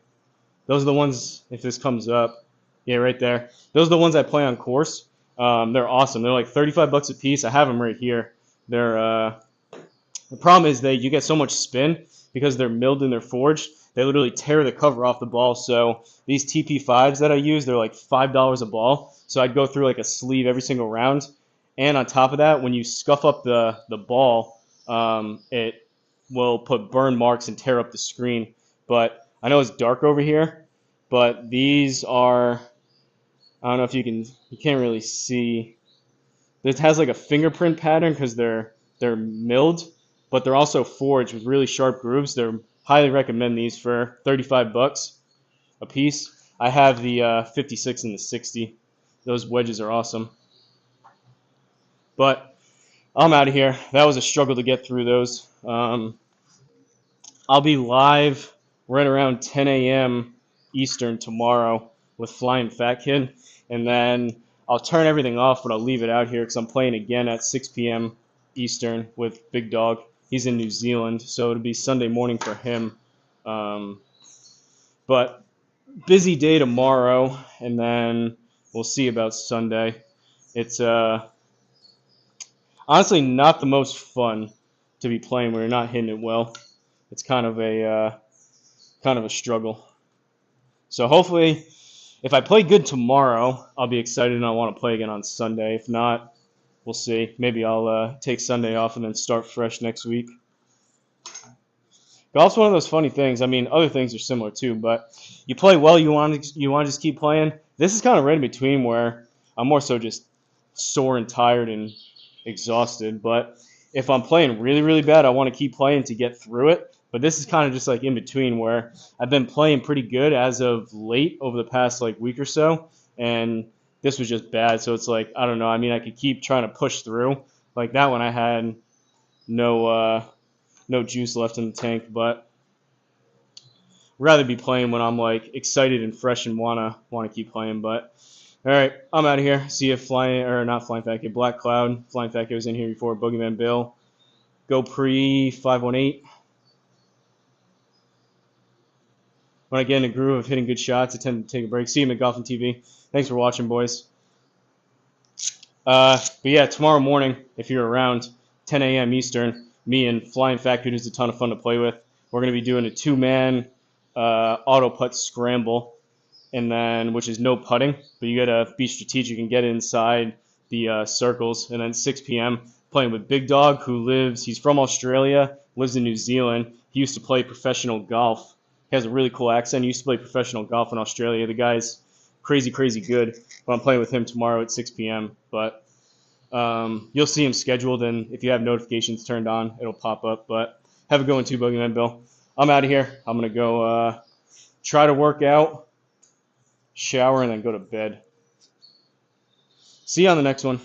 Those are the ones, if this comes up. Yeah, right there. Those are the ones I play on course. They're awesome. They're like 35 bucks a piece. I have them right here. The problem is you get so much spin because they're milled and they're forged. They literally tear the cover off the ball. So these TP5s that I use, they're like $5 a ball. So I'd go through like a sleeve every single round. And on top of that, when you scuff up the ball, it will put burn marks and tear up the screen. But I know it's dark over here, but these are, I don't know if you can't really see. This has like a fingerprint pattern because they're milled, but they're also forged with really sharp grooves. They're highly recommend these for 35 bucks a piece. I have the 56 and the 60. Those wedges are awesome. But I'm out of here. That was a struggle to get through those. I'll be live right around 10 a.m. Eastern tomorrow with Flying Fat Kid, and then I'll turn everything off, but I'll leave it out here because I'm playing again at 6 p.m. Eastern with Big Dog. He's in New Zealand, so it'll be Sunday morning for him. But busy day tomorrow, and then we'll see about Sunday. It's honestly not the most fun to be playing when you're not hitting it well. It's kind of a struggle. So hopefully, if I play good tomorrow, I'll be excited and I want to play again on Sunday. If not, we'll see. Maybe I'll take Sunday off and then start fresh next week. Golf's one of those funny things. I mean, other things are similar too, but you play well, you want to just keep playing. This is kind of right in between where I'm more so just sore and tired and exhausted. But if I'm playing really, really bad, I want to keep playing to get through it. But this is kind of just like in between where I've been playing pretty good as of late over the past like week or so, and this was just bad. So it's like, I don't know. I mean, I could keep trying to push through. Like that one, I had no juice left in the tank, but I'd rather be playing when I'm like excited and fresh and wanna keep playing. But all right, I'm out of here. See you not Flying Fat Kid, Black Cloud. Flying Fat Kid was in here before. Boogeyman Bill. Go pre 518. When I get in a groove of hitting good shots, I tend to take a break. See you at Golfing TV. Thanks for watching, boys. But yeah, tomorrow morning, if you're around, 10 a.m. Eastern, me and Flying Fat Kid is a ton of fun to play with. We're going to be doing a 2-man auto putt scramble, and then which is no putting, but you got to be strategic and get inside the circles. And then 6 p.m. playing with Big Dog, he's from Australia, lives in New Zealand. He used to play professional golf. He has a really cool accent. He used to play professional golf in Australia. The guy's crazy, crazy good. But I'm playing with him tomorrow at 6 p.m. But you'll see him scheduled, and if you have notifications turned on, it'll pop up. But have a good one too, Boogeyman Bill. I'm out of here. I'm going to go try to work out, shower, and then go to bed. See you on the next one.